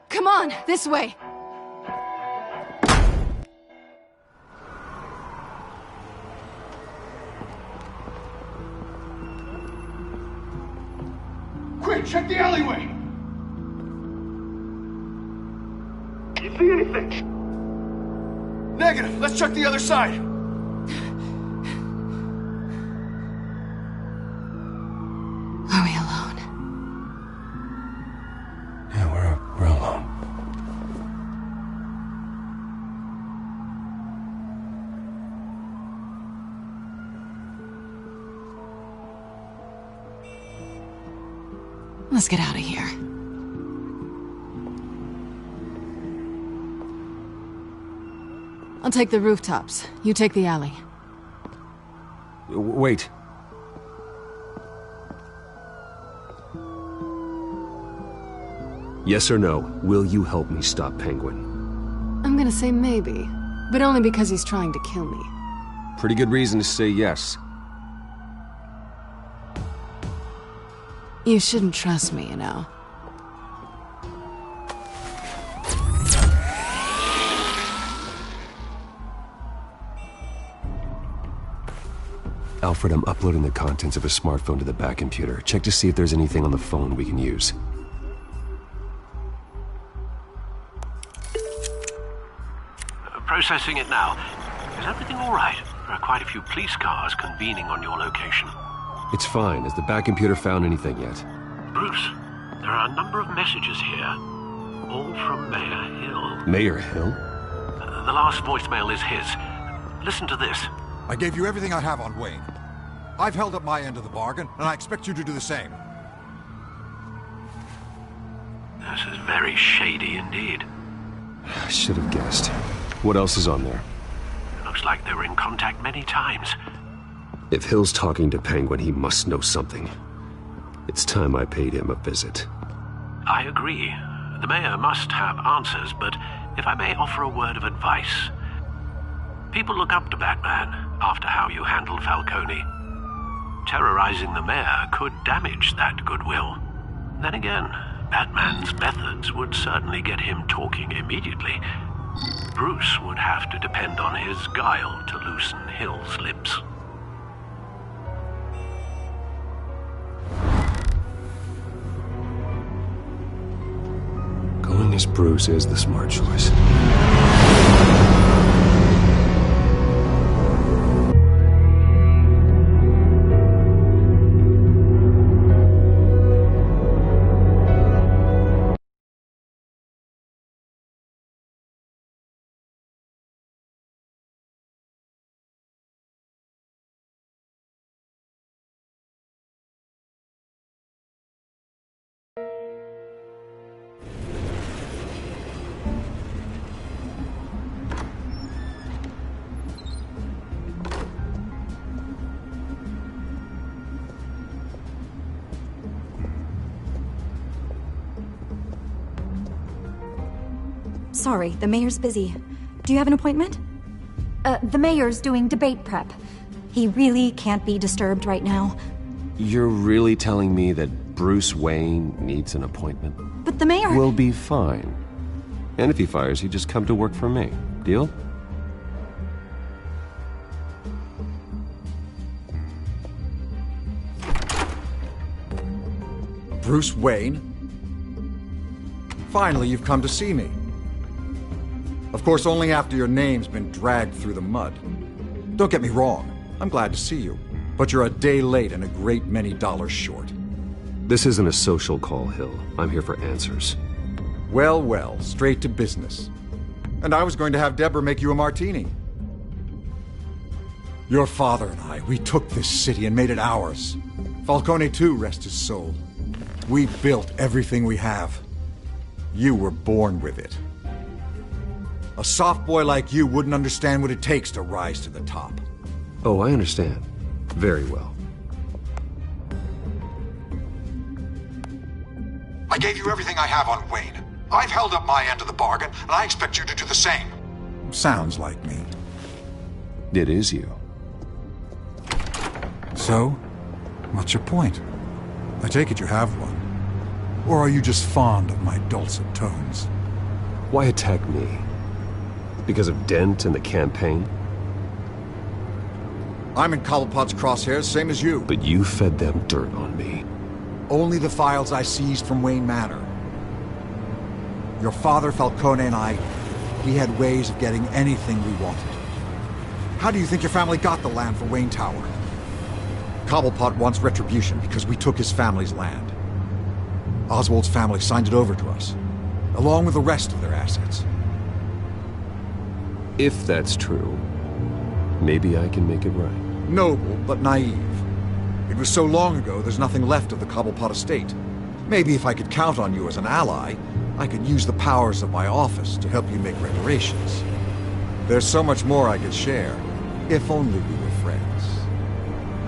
[SPEAKER 5] Come on, this way!
[SPEAKER 16] quick, check the alleyway!
[SPEAKER 6] You see anything?
[SPEAKER 16] Negative. Let's check the other side.
[SPEAKER 5] Are we alone?
[SPEAKER 11] Yeah, we're alone.
[SPEAKER 5] Let's get out of here. I'll take the rooftops. You take the alley.
[SPEAKER 8] Wait. Yes or no, will you help me stop Penguin?
[SPEAKER 5] I'm gonna say maybe, but only because he's trying to kill me.
[SPEAKER 8] Pretty good reason to say yes.
[SPEAKER 5] You shouldn't trust me, you know.
[SPEAKER 8] Alfred, I'm uploading the contents of a smartphone to the back computer. Check to see if there's anything on the phone we can use.
[SPEAKER 7] Processing it now. Is everything all right? There are quite a few police cars convening on your location.
[SPEAKER 8] It's fine. Has the back computer found anything yet?
[SPEAKER 7] Bruce, there are a number of messages here. All from Mayor Hill.
[SPEAKER 8] Mayor Hill?
[SPEAKER 7] The last voicemail is his. Listen to this.
[SPEAKER 18] I gave you everything I have on Wayne. I've held up my end of the bargain, and I expect you to do the same.
[SPEAKER 7] This is very shady indeed.
[SPEAKER 8] I should have guessed. What else is on there?
[SPEAKER 7] Looks like they were in contact many times.
[SPEAKER 8] If Hill's talking to Penguin, he must know something. It's time I paid him a visit.
[SPEAKER 7] I agree. The mayor must have answers, but if I may offer a word of advice, People look up to Batman after how you handled Falcone. Terrorizing the mayor could damage that goodwill. Then again, Batman's methods would certainly get him talking immediately. Bruce would have to depend on his guile to loosen Hill's lips.
[SPEAKER 8] Going as Bruce is the smart choice.
[SPEAKER 19] Sorry, the mayor's busy. Do you have an appointment?
[SPEAKER 20] The mayor's doing debate prep. He really can't be disturbed right now.
[SPEAKER 8] You're really telling me that Bruce Wayne needs an appointment?
[SPEAKER 19] But the mayor...
[SPEAKER 8] We'll be fine. And if he fires, he'd just come to work for me. Deal?
[SPEAKER 18] Bruce Wayne? Finally, you've come to see me. Of course, only after your name's been dragged through the mud. Don't get me wrong, I'm glad to see you. But you're a day late and a great many dollars short.
[SPEAKER 8] This isn't a social call, Hill. I'm here for answers.
[SPEAKER 18] Well, well, straight to business. And I was going to have Deborah make you a martini. Your father and I, we took this city and made it ours. Falcone too, rest his soul. We built everything we have. You were born with it. A soft boy like you wouldn't understand what it takes to rise to the top.
[SPEAKER 8] Oh, I understand. Very well.
[SPEAKER 18] I gave you everything I have on Wayne. I've held up my end of the bargain, and I expect you to do the same. Sounds like me.
[SPEAKER 8] It is you.
[SPEAKER 18] So, what's your point? I take it you have one. Or are you just fond of my dulcet tones?
[SPEAKER 8] Why attack me? Because of Dent and the campaign?
[SPEAKER 18] I'm in Cobblepot's crosshairs, same as you.
[SPEAKER 8] But you fed them dirt on me.
[SPEAKER 18] Only the files I seized from Wayne Manor. Your father, Falcone, and I, we had ways of getting anything we wanted. How do you think your family got the land for Wayne Tower? Cobblepot wants retribution because we took his family's land. Oswald's family signed it over to us, along with the rest of their assets.
[SPEAKER 8] If that's true, maybe I can make it right.
[SPEAKER 18] Noble, but naive. It was so long ago, there's nothing left of the Cobblepot estate. Maybe if I could count on you as an ally, I could use the powers of my office to help you make reparations. There's so much more I could share, if only we were friends.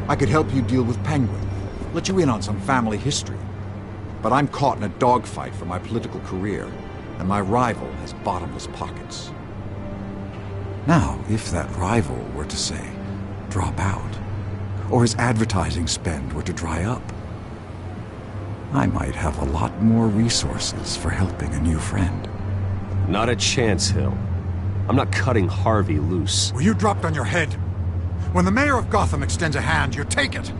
[SPEAKER 18] I could help you deal with Penguin, let you in on some family history. But I'm caught in a dogfight for my political career, and my rival has bottomless pockets. Now, if that rival were to say, drop out, or his advertising spend were to dry up, I might have a lot more resources for helping a new friend.
[SPEAKER 8] Not a chance, Hill. I'm not cutting Harvey loose.
[SPEAKER 18] Well, you dropped on your head. When the mayor of Gotham extends a hand, you take it.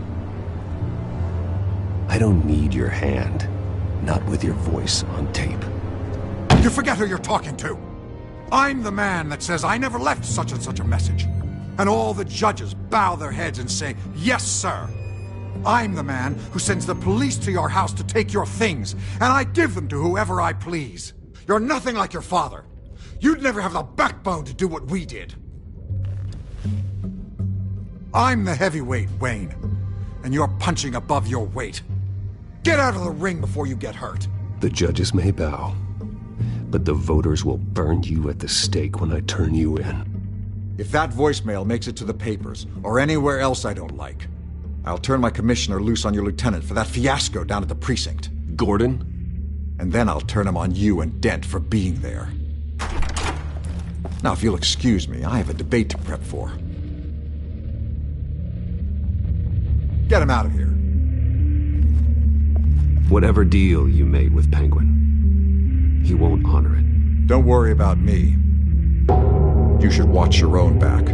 [SPEAKER 8] I don't need your hand. Not with your voice on tape.
[SPEAKER 18] You forget who you're talking to. I'm the man that says I never left such and such a message. And all the judges bow their heads and say, yes, sir. I'm the man who sends the police to your house to take your things, and I give them to whoever I please. You're nothing like your father. You'd never have the backbone to do what we did. I'm the heavyweight, Wayne, and you're punching above your weight. Get out of the ring before you get hurt.
[SPEAKER 8] The judges may bow, but the voters will burn you at the stake when I turn you in.
[SPEAKER 18] If that voicemail makes it to the papers, or anywhere else I don't like, I'll turn my commissioner loose on your lieutenant for that fiasco down at the precinct.
[SPEAKER 8] Gordon?
[SPEAKER 18] And then I'll turn him on you and Dent for being there. Now, if you'll excuse me, I have a debate to prep for. Get him out of here.
[SPEAKER 8] Whatever deal you made with Penguin, he won't honor it.
[SPEAKER 18] Don't worry about me. You should watch your own back.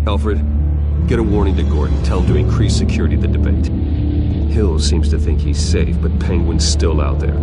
[SPEAKER 8] Alfred, get a warning to Gordon. Tell him to increase security at the debate. Hill seems to think he's safe, but Penguin's still out there.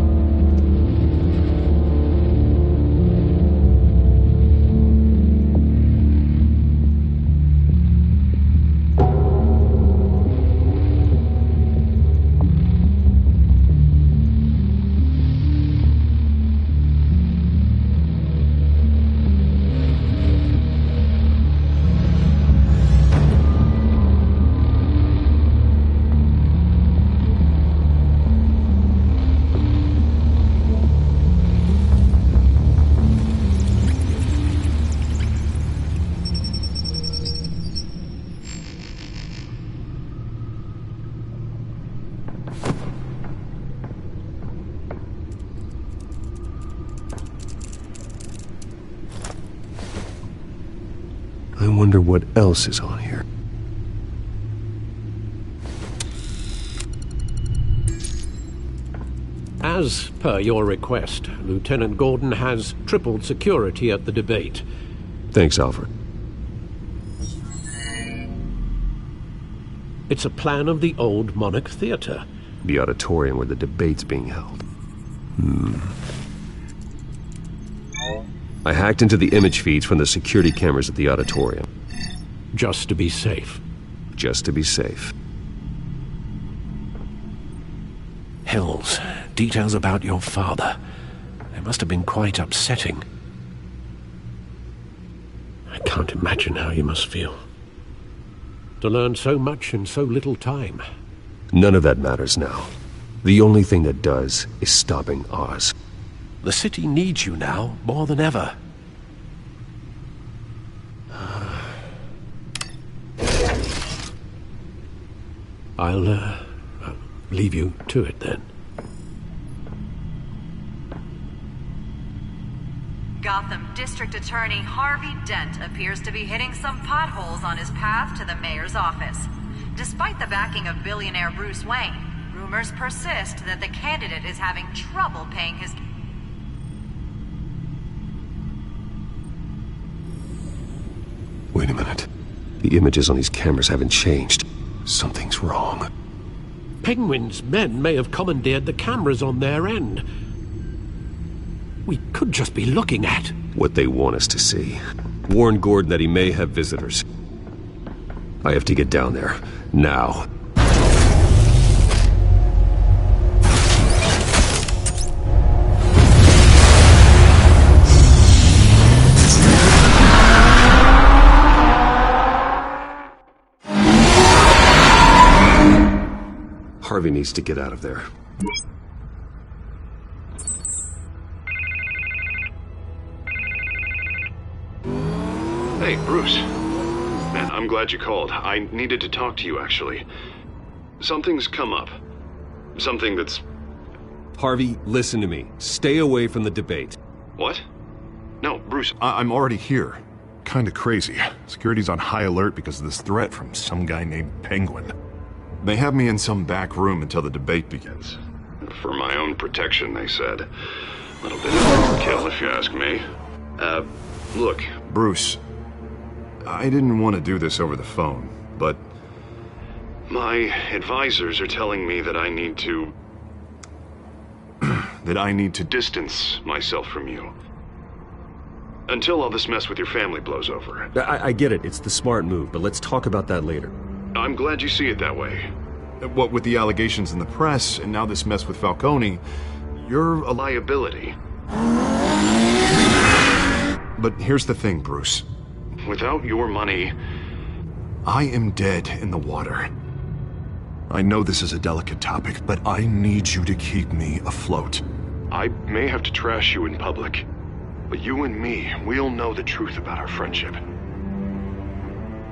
[SPEAKER 8] I wonder what else is on here.
[SPEAKER 7] As per your request, Lieutenant Gordon has tripled security at the debate.
[SPEAKER 8] Thanks, Alfred.
[SPEAKER 7] It's a plan of the old Monarch Theater.
[SPEAKER 8] The auditorium where the debate's being held. I hacked into the image feeds from the security cameras at the auditorium.
[SPEAKER 7] Just to be safe.
[SPEAKER 8] Just to be safe.
[SPEAKER 7] Hills, details about your father. They must have been quite upsetting. I can't imagine how you must feel. To learn so much in so little time.
[SPEAKER 8] None of that matters now. The only thing that does is stopping Oz.
[SPEAKER 7] The city needs you now, more than ever. I'll leave you to it then.
[SPEAKER 17] Gotham District Attorney Harvey Dent appears to be hitting some potholes on his path to the mayor's office. Despite the backing of billionaire Bruce Wayne, rumors persist that the candidate is having trouble paying his...
[SPEAKER 8] Wait a minute. The images on these cameras haven't changed. Something's wrong.
[SPEAKER 7] Penguin's men may have commandeered the cameras on their end. We could just be looking at
[SPEAKER 8] what they want us to see. Warn Gordon that he may have visitors. I have to get down there. Now. Harvey needs to get out of there.
[SPEAKER 2] Hey, Bruce. Man, I'm glad you called. I needed to talk to you, actually. Something's come up. Something that's...
[SPEAKER 8] Harvey, listen to me. Stay away from the debate.
[SPEAKER 2] What? No, Bruce, I'm already here. Kinda crazy. Security's on high alert because of this threat from some guy named Penguin. They have me in some back room until the debate begins. For my own protection, they said. A little bit of overkill, if you ask me. Look, Bruce, I didn't want to do this over the phone, but my advisors are telling me that I need to... distance myself from you. Until all this mess with your family blows over.
[SPEAKER 8] I get it. It's the smart move, but let's talk about that later.
[SPEAKER 2] I'm glad you see it that way. What with the allegations in the press, and now this mess with Falcone, you're a liability. But here's the thing, Bruce. Without your money, I am dead in the water. I know this is a delicate topic, but I need you to keep me afloat. I may have to trash you in public, but you and me, we'll know the truth about our friendship.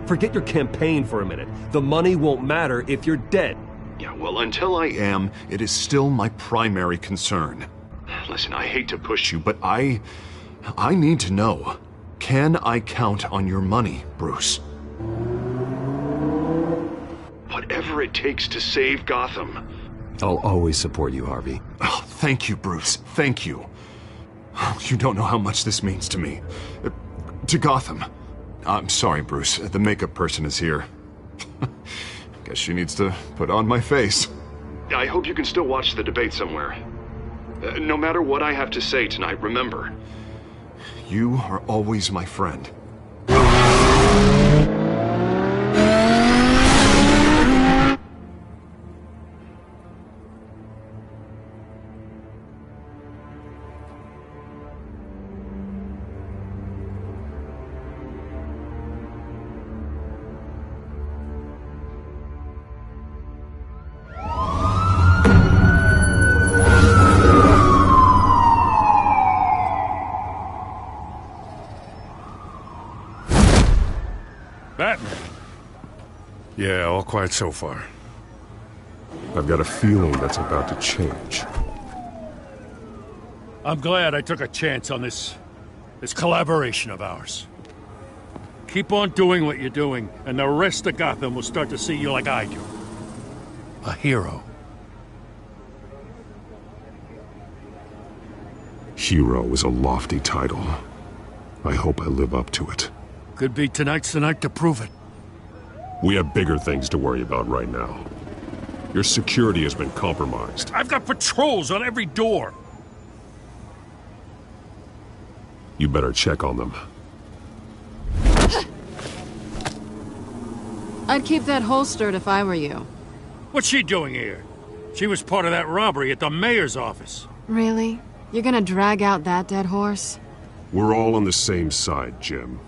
[SPEAKER 8] Forget your campaign for a minute. The money won't matter if you're dead.
[SPEAKER 2] Yeah, well, until I am, it is still my primary concern. Listen, I hate to push you, but I need to know. Can I count on your money, Bruce? Whatever it takes to save Gotham.
[SPEAKER 8] I'll always support you, Harvey.
[SPEAKER 2] Oh, thank you, Bruce. Thank you. You don't know how much this means to me. To Gotham. I'm sorry, Bruce. The makeup person is here. Guess she needs to put on my face. I hope you can still watch the debate somewhere. No matter what I have to say tonight, remember, you are always my friend.
[SPEAKER 4] Batman. Yeah, all quiet so far.
[SPEAKER 8] I've got a feeling that's about to change.
[SPEAKER 4] I'm glad I took a chance on this collaboration of ours. Keep on doing what you're doing, and the rest of Gotham will start to see you like I do. A hero.
[SPEAKER 8] Hero is a lofty title. I hope I live up to it.
[SPEAKER 4] Could be tonight's the night to prove it.
[SPEAKER 8] We have bigger things to worry about right now. Your security has been compromised.
[SPEAKER 4] I've got patrols on every door.
[SPEAKER 8] You better check on them.
[SPEAKER 5] I'd keep that holstered if I were you.
[SPEAKER 4] What's she doing here? She was part of that robbery at the mayor's office.
[SPEAKER 5] Really? You're gonna drag out that dead horse?
[SPEAKER 8] We're all on the same side, Jim.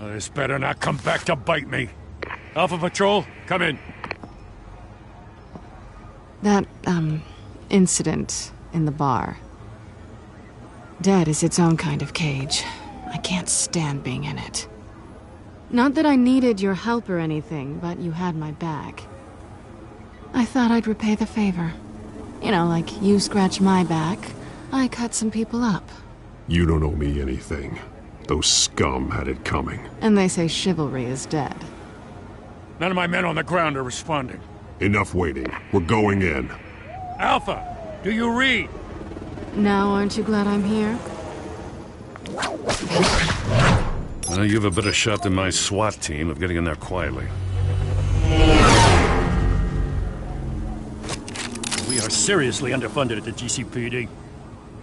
[SPEAKER 4] This better not come back to bite me. Alpha Patrol, come in.
[SPEAKER 5] That, incident in the bar. Dead is its own kind of cage. I can't stand being in it. Not that I needed your help or anything, but you had my back. I thought I'd repay the favor. You know, like you scratch my back, I cut some people up.
[SPEAKER 8] You don't owe me anything. Those scum had it coming.
[SPEAKER 5] And they say chivalry is dead.
[SPEAKER 4] None of my men on the ground are responding.
[SPEAKER 8] Enough waiting. We're going in.
[SPEAKER 4] Alpha, do you read?
[SPEAKER 5] Now aren't you glad I'm here?
[SPEAKER 4] Well, you have a better shot than my SWAT team of getting in there quietly. We are seriously underfunded at the GCPD.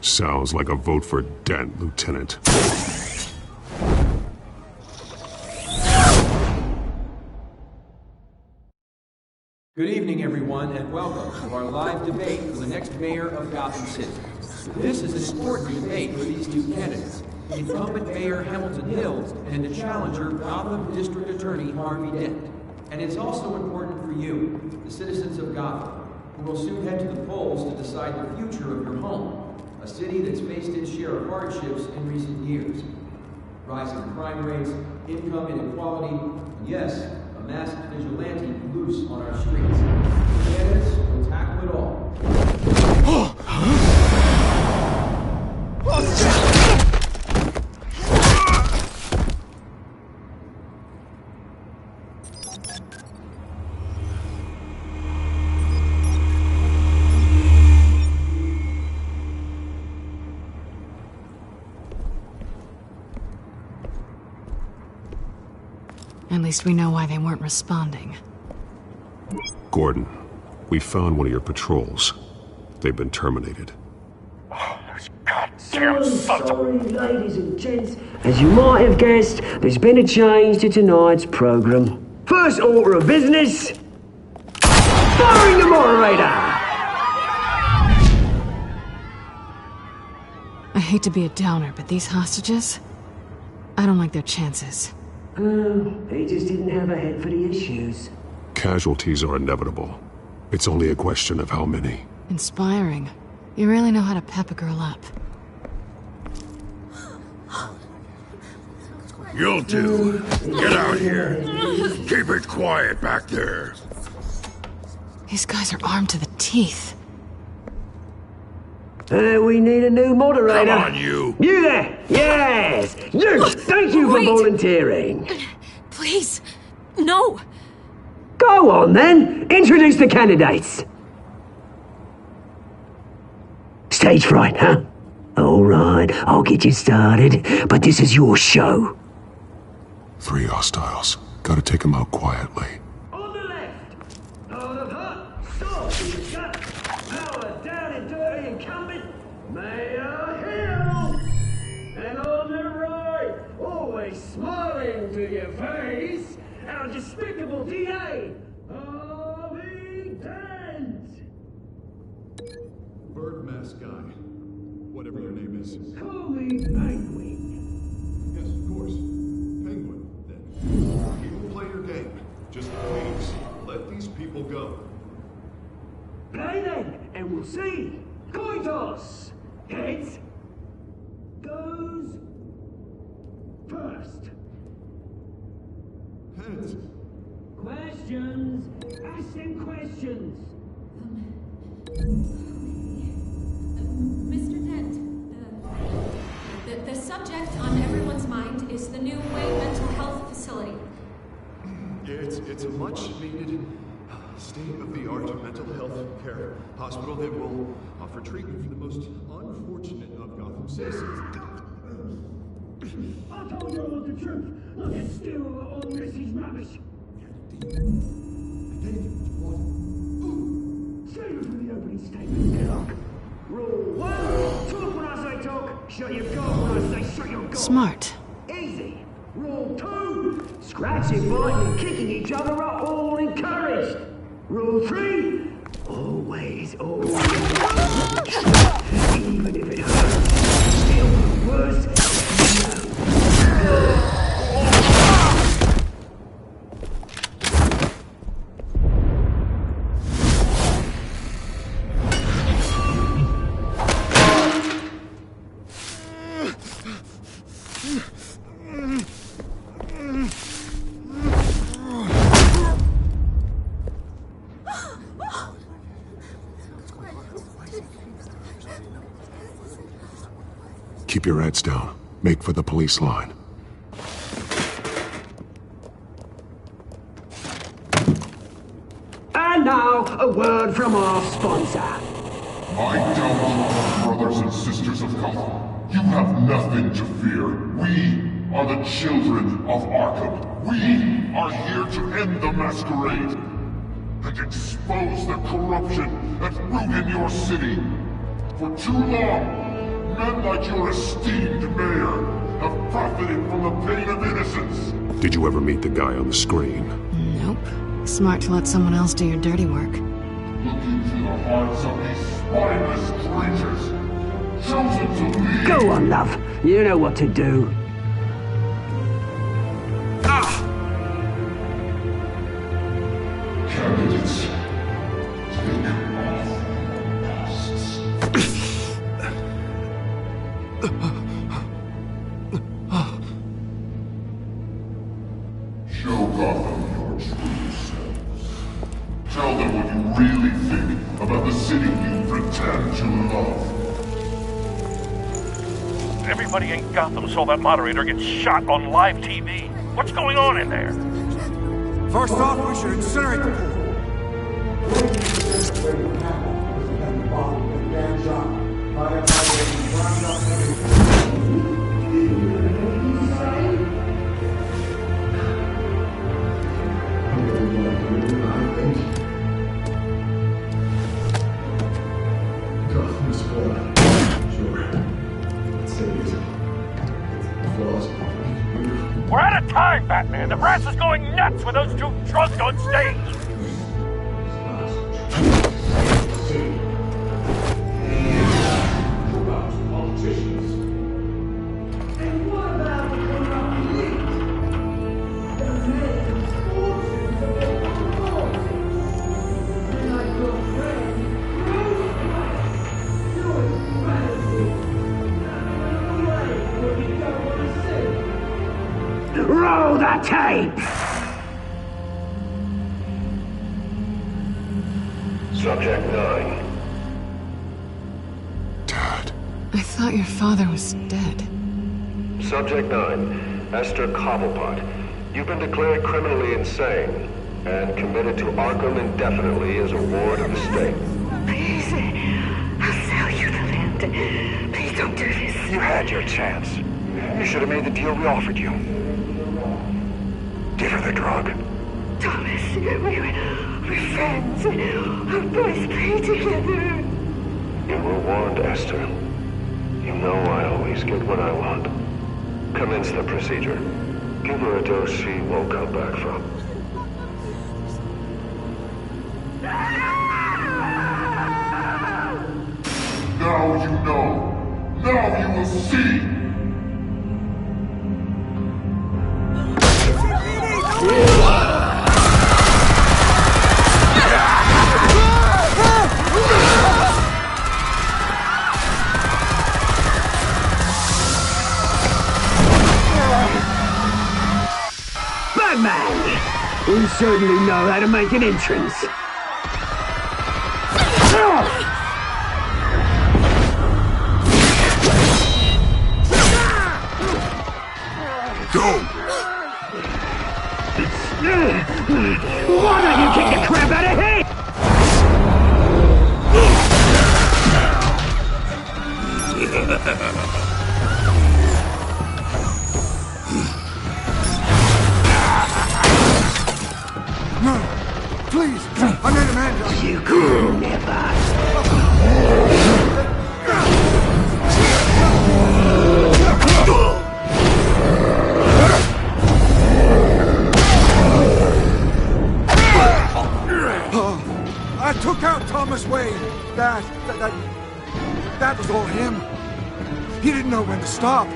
[SPEAKER 8] Sounds like a vote for Dent, Lieutenant.
[SPEAKER 21] Good evening, everyone, and welcome to our live debate for the next mayor of Gotham City. This is an important debate for these two candidates, the incumbent Mayor Hamilton Hill and the challenger Gotham District Attorney Harvey Dent. And it's also important for you, the citizens of Gotham, who will soon head to the polls to decide the future of your home, a city that's faced its share of hardships in recent years. Rising crime rates, income inequality, and yes, a masked vigilante loose on our streets. The candidates will tackle it all.
[SPEAKER 5] At least we know why they weren't responding.
[SPEAKER 8] Gordon, we found one of your patrols. They've been terminated.
[SPEAKER 14] Sorry, ladies and gents. As you might have guessed, there's been a change to tonight's program. First order of business, firing the moderator!
[SPEAKER 5] I hate to be a downer, but these hostages, I don't like their chances.
[SPEAKER 14] They just didn't have a head for the issues.
[SPEAKER 8] Casualties are inevitable. It's only a question of how many.
[SPEAKER 5] Inspiring. You really know how to pep a girl up.
[SPEAKER 11] You'll do. Get out here. Keep it quiet back there.
[SPEAKER 5] These guys are armed to the teeth.
[SPEAKER 14] We need a new moderator.
[SPEAKER 11] Come on, you.
[SPEAKER 14] You there! Yes! You! Thank you for volunteering.
[SPEAKER 3] Please, no.
[SPEAKER 14] Go on, then. Introduce the candidates. Stage fright, huh? All right, I'll get you started, but this is your show.
[SPEAKER 2] 3 hostiles. Gotta take them out quietly.
[SPEAKER 14] On the left, out of hut, sword in the gut, power down and dirty incumbent, Mayor Hill. And on the right, always smiling to your face, our despicable DA, Harvey Dent.
[SPEAKER 2] Bird mask guy. Whatever your name is.
[SPEAKER 14] Call me Penguin.
[SPEAKER 2] Yes, of course. Penguin, then. People play your game. Just please, let these people go.
[SPEAKER 14] Play then, and we'll see. Coin toss. Heads goes first.
[SPEAKER 2] Heads.
[SPEAKER 14] Questions. Ask them questions.
[SPEAKER 3] Mr. Dent, the subject on everyone's mind is the new Wayne Mental Health Facility.
[SPEAKER 2] It's a much-needed, state-of-the-art mental health care hospital that will offer treatment for the most unfortunate of Gotham citizens.
[SPEAKER 14] I told you all the truth. Look, it's still all this is rubbish. Save it for the opening statement, Doc. Rule 1, talk when I say talk, shut your gob when I say shut your gob.
[SPEAKER 5] Smart.
[SPEAKER 14] Easy. Rule 2, scratching, biting, and kicking each other are all encouraged. Rule 3, always, even if it hurts, still worse, no.
[SPEAKER 2] Keep your heads down. Make for the police line.
[SPEAKER 14] And now, a word from our sponsor.
[SPEAKER 11] My downfall, brothers and sisters of Gotham. You have nothing to fear. We are the children of Arkham. We are here to end the masquerade and expose the corruption at root in your city. For too long, men like your esteemed mayor have profited from the pain of innocence.
[SPEAKER 2] Did you ever meet the guy on the screen?
[SPEAKER 5] Nope. Smart to let someone else do your dirty work.
[SPEAKER 11] Look into the hearts of these spineless creatures, chosen to lead.
[SPEAKER 14] Go on, love. You know what to do.
[SPEAKER 11] Candidates, take off your masks. Show Gotham your true selves. Tell them what you really think about the city you pretend to love.
[SPEAKER 10] Everybody in Gotham saw that moderator get shot on live TV. What's going on in there?
[SPEAKER 16] First off, we should incinerate the pool.
[SPEAKER 6] Gotham's fallen. Sure. Let's say it. The flaws of the
[SPEAKER 10] We're out of time, Batman. The brass is going nuts with those two drunks on stage.
[SPEAKER 6] politicians.
[SPEAKER 14] And what about the corrupt elite? Those men fortunes of their politics. Like your friend, Bruce, doing fancy. Now, away where you don't want to see. tape!
[SPEAKER 13] Subject 9.
[SPEAKER 5] I thought your father was dead.
[SPEAKER 13] Subject 9, Esther Cobblepot. You've been declared criminally insane and committed to Arkham indefinitely as a ward of the state.
[SPEAKER 9] Please, I'll sell you the land. Please don't do this.
[SPEAKER 16] You had your chance. You should have made the deal we offered you. Give her the drug.
[SPEAKER 9] Thomas, we're friends. Our boys play together.
[SPEAKER 13] You were warned, Esther. You know I always get what I want. Commence the procedure. Give her a dose she won't come back from.
[SPEAKER 11] Now you know. Now you will see.
[SPEAKER 14] Batman! You certainly know how to make an entrance.
[SPEAKER 11] Go!
[SPEAKER 14] Why don't you kick the crap out of him?
[SPEAKER 18] No! Please! I'm not Amanda!
[SPEAKER 14] You could never!
[SPEAKER 18] I took out Thomas Wayne. That was all him. He didn't know when to stop.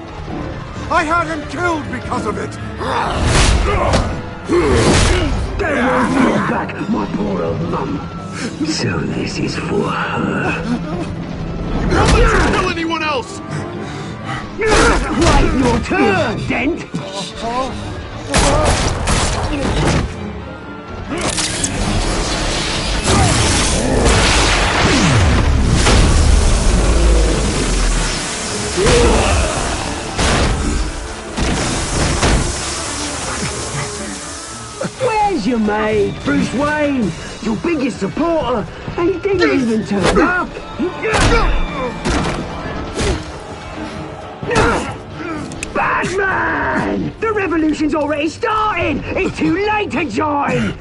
[SPEAKER 18] I had him killed because of it.
[SPEAKER 14] They won't bring back my poor old mum. So this is for her.
[SPEAKER 11] Don't let you kill anyone else!
[SPEAKER 14] Wait your turn, Dent! Where's your mate, Bruce Wayne? Your biggest supporter, and he didn't even turn up. Batman! The revolution's already starting! It's too late to join!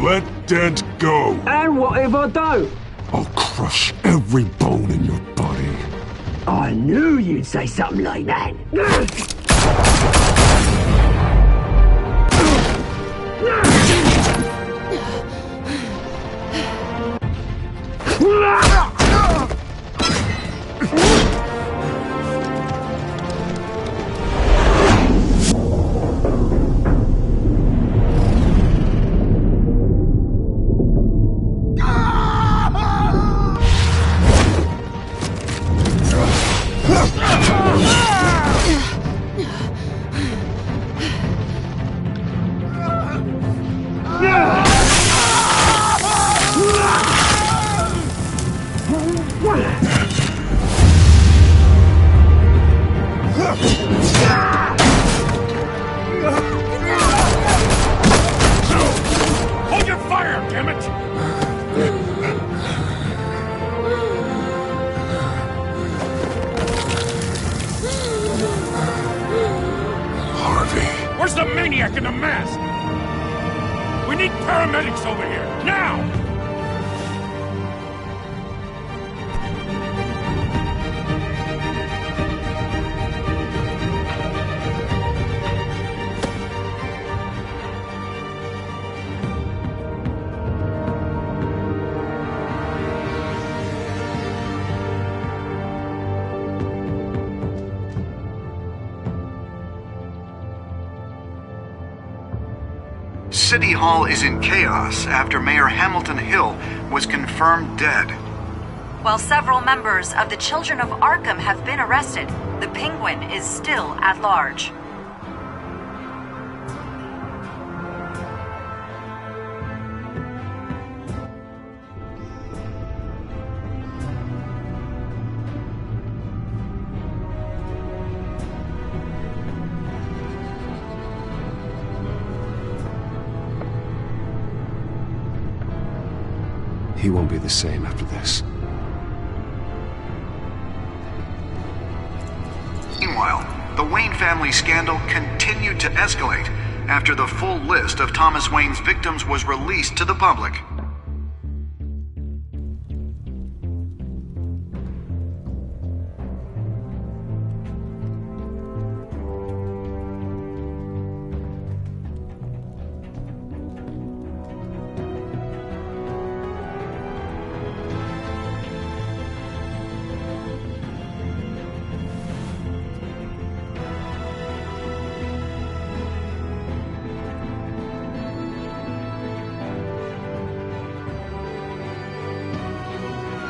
[SPEAKER 11] Let Dent go!
[SPEAKER 14] And what if I don't?
[SPEAKER 11] I'll crush every bone in your body.
[SPEAKER 14] I knew you'd say something like that.
[SPEAKER 10] Hold your fire, damn it!
[SPEAKER 11] Harvey.
[SPEAKER 10] Where's the maniac in the mask? We need paramedics over here, now!
[SPEAKER 22] City Hall is in chaos after Mayor Hamilton Hill was confirmed dead.
[SPEAKER 17] While several members of the Children of Arkham have been arrested, the Penguin is still at large.
[SPEAKER 8] He won't be the same after this.
[SPEAKER 22] Meanwhile, the Wayne family scandal continued to escalate after the full list of Thomas Wayne's victims was released to the public.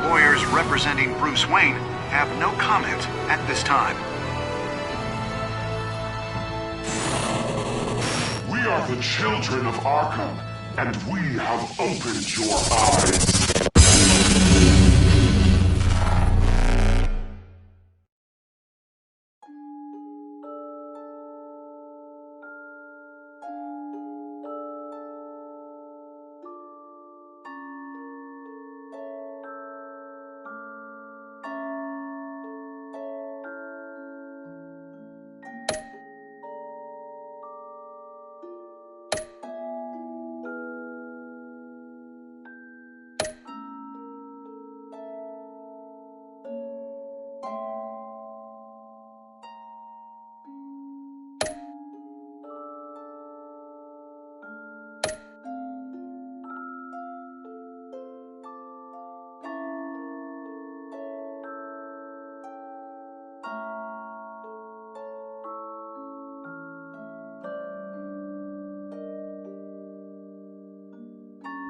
[SPEAKER 22] Lawyers representing Bruce Wayne have no comment at this time.
[SPEAKER 1] We are the children of Arkham, and we have opened your eyes.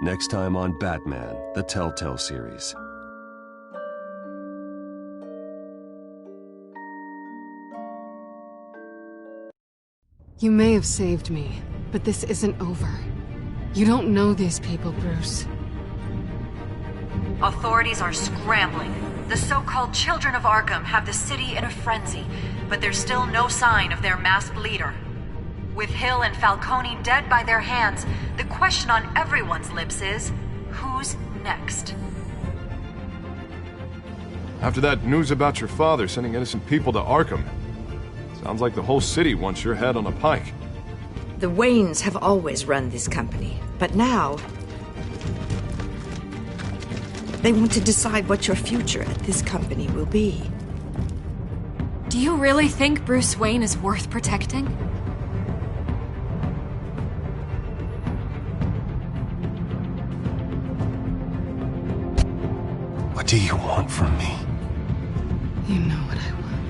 [SPEAKER 8] Next time on Batman, the Telltale series.
[SPEAKER 5] You may have saved me, but this isn't over. You don't know these people, Bruce.
[SPEAKER 17] Authorities are scrambling. The so-called Children of Arkham have the city in a frenzy, but there's still no sign of their masked leader. With Hill and Falcone dead by their hands, the question on everyone's lips is, who's next?
[SPEAKER 12] After that news about your father sending innocent people to Arkham, sounds like the whole city wants your head on a pike.
[SPEAKER 23] The Waynes have always run this company, but now they want to decide what your future at this company will be.
[SPEAKER 3] Do you really think Bruce Wayne is worth protecting?
[SPEAKER 8] What do you want from me?
[SPEAKER 5] You know what I want.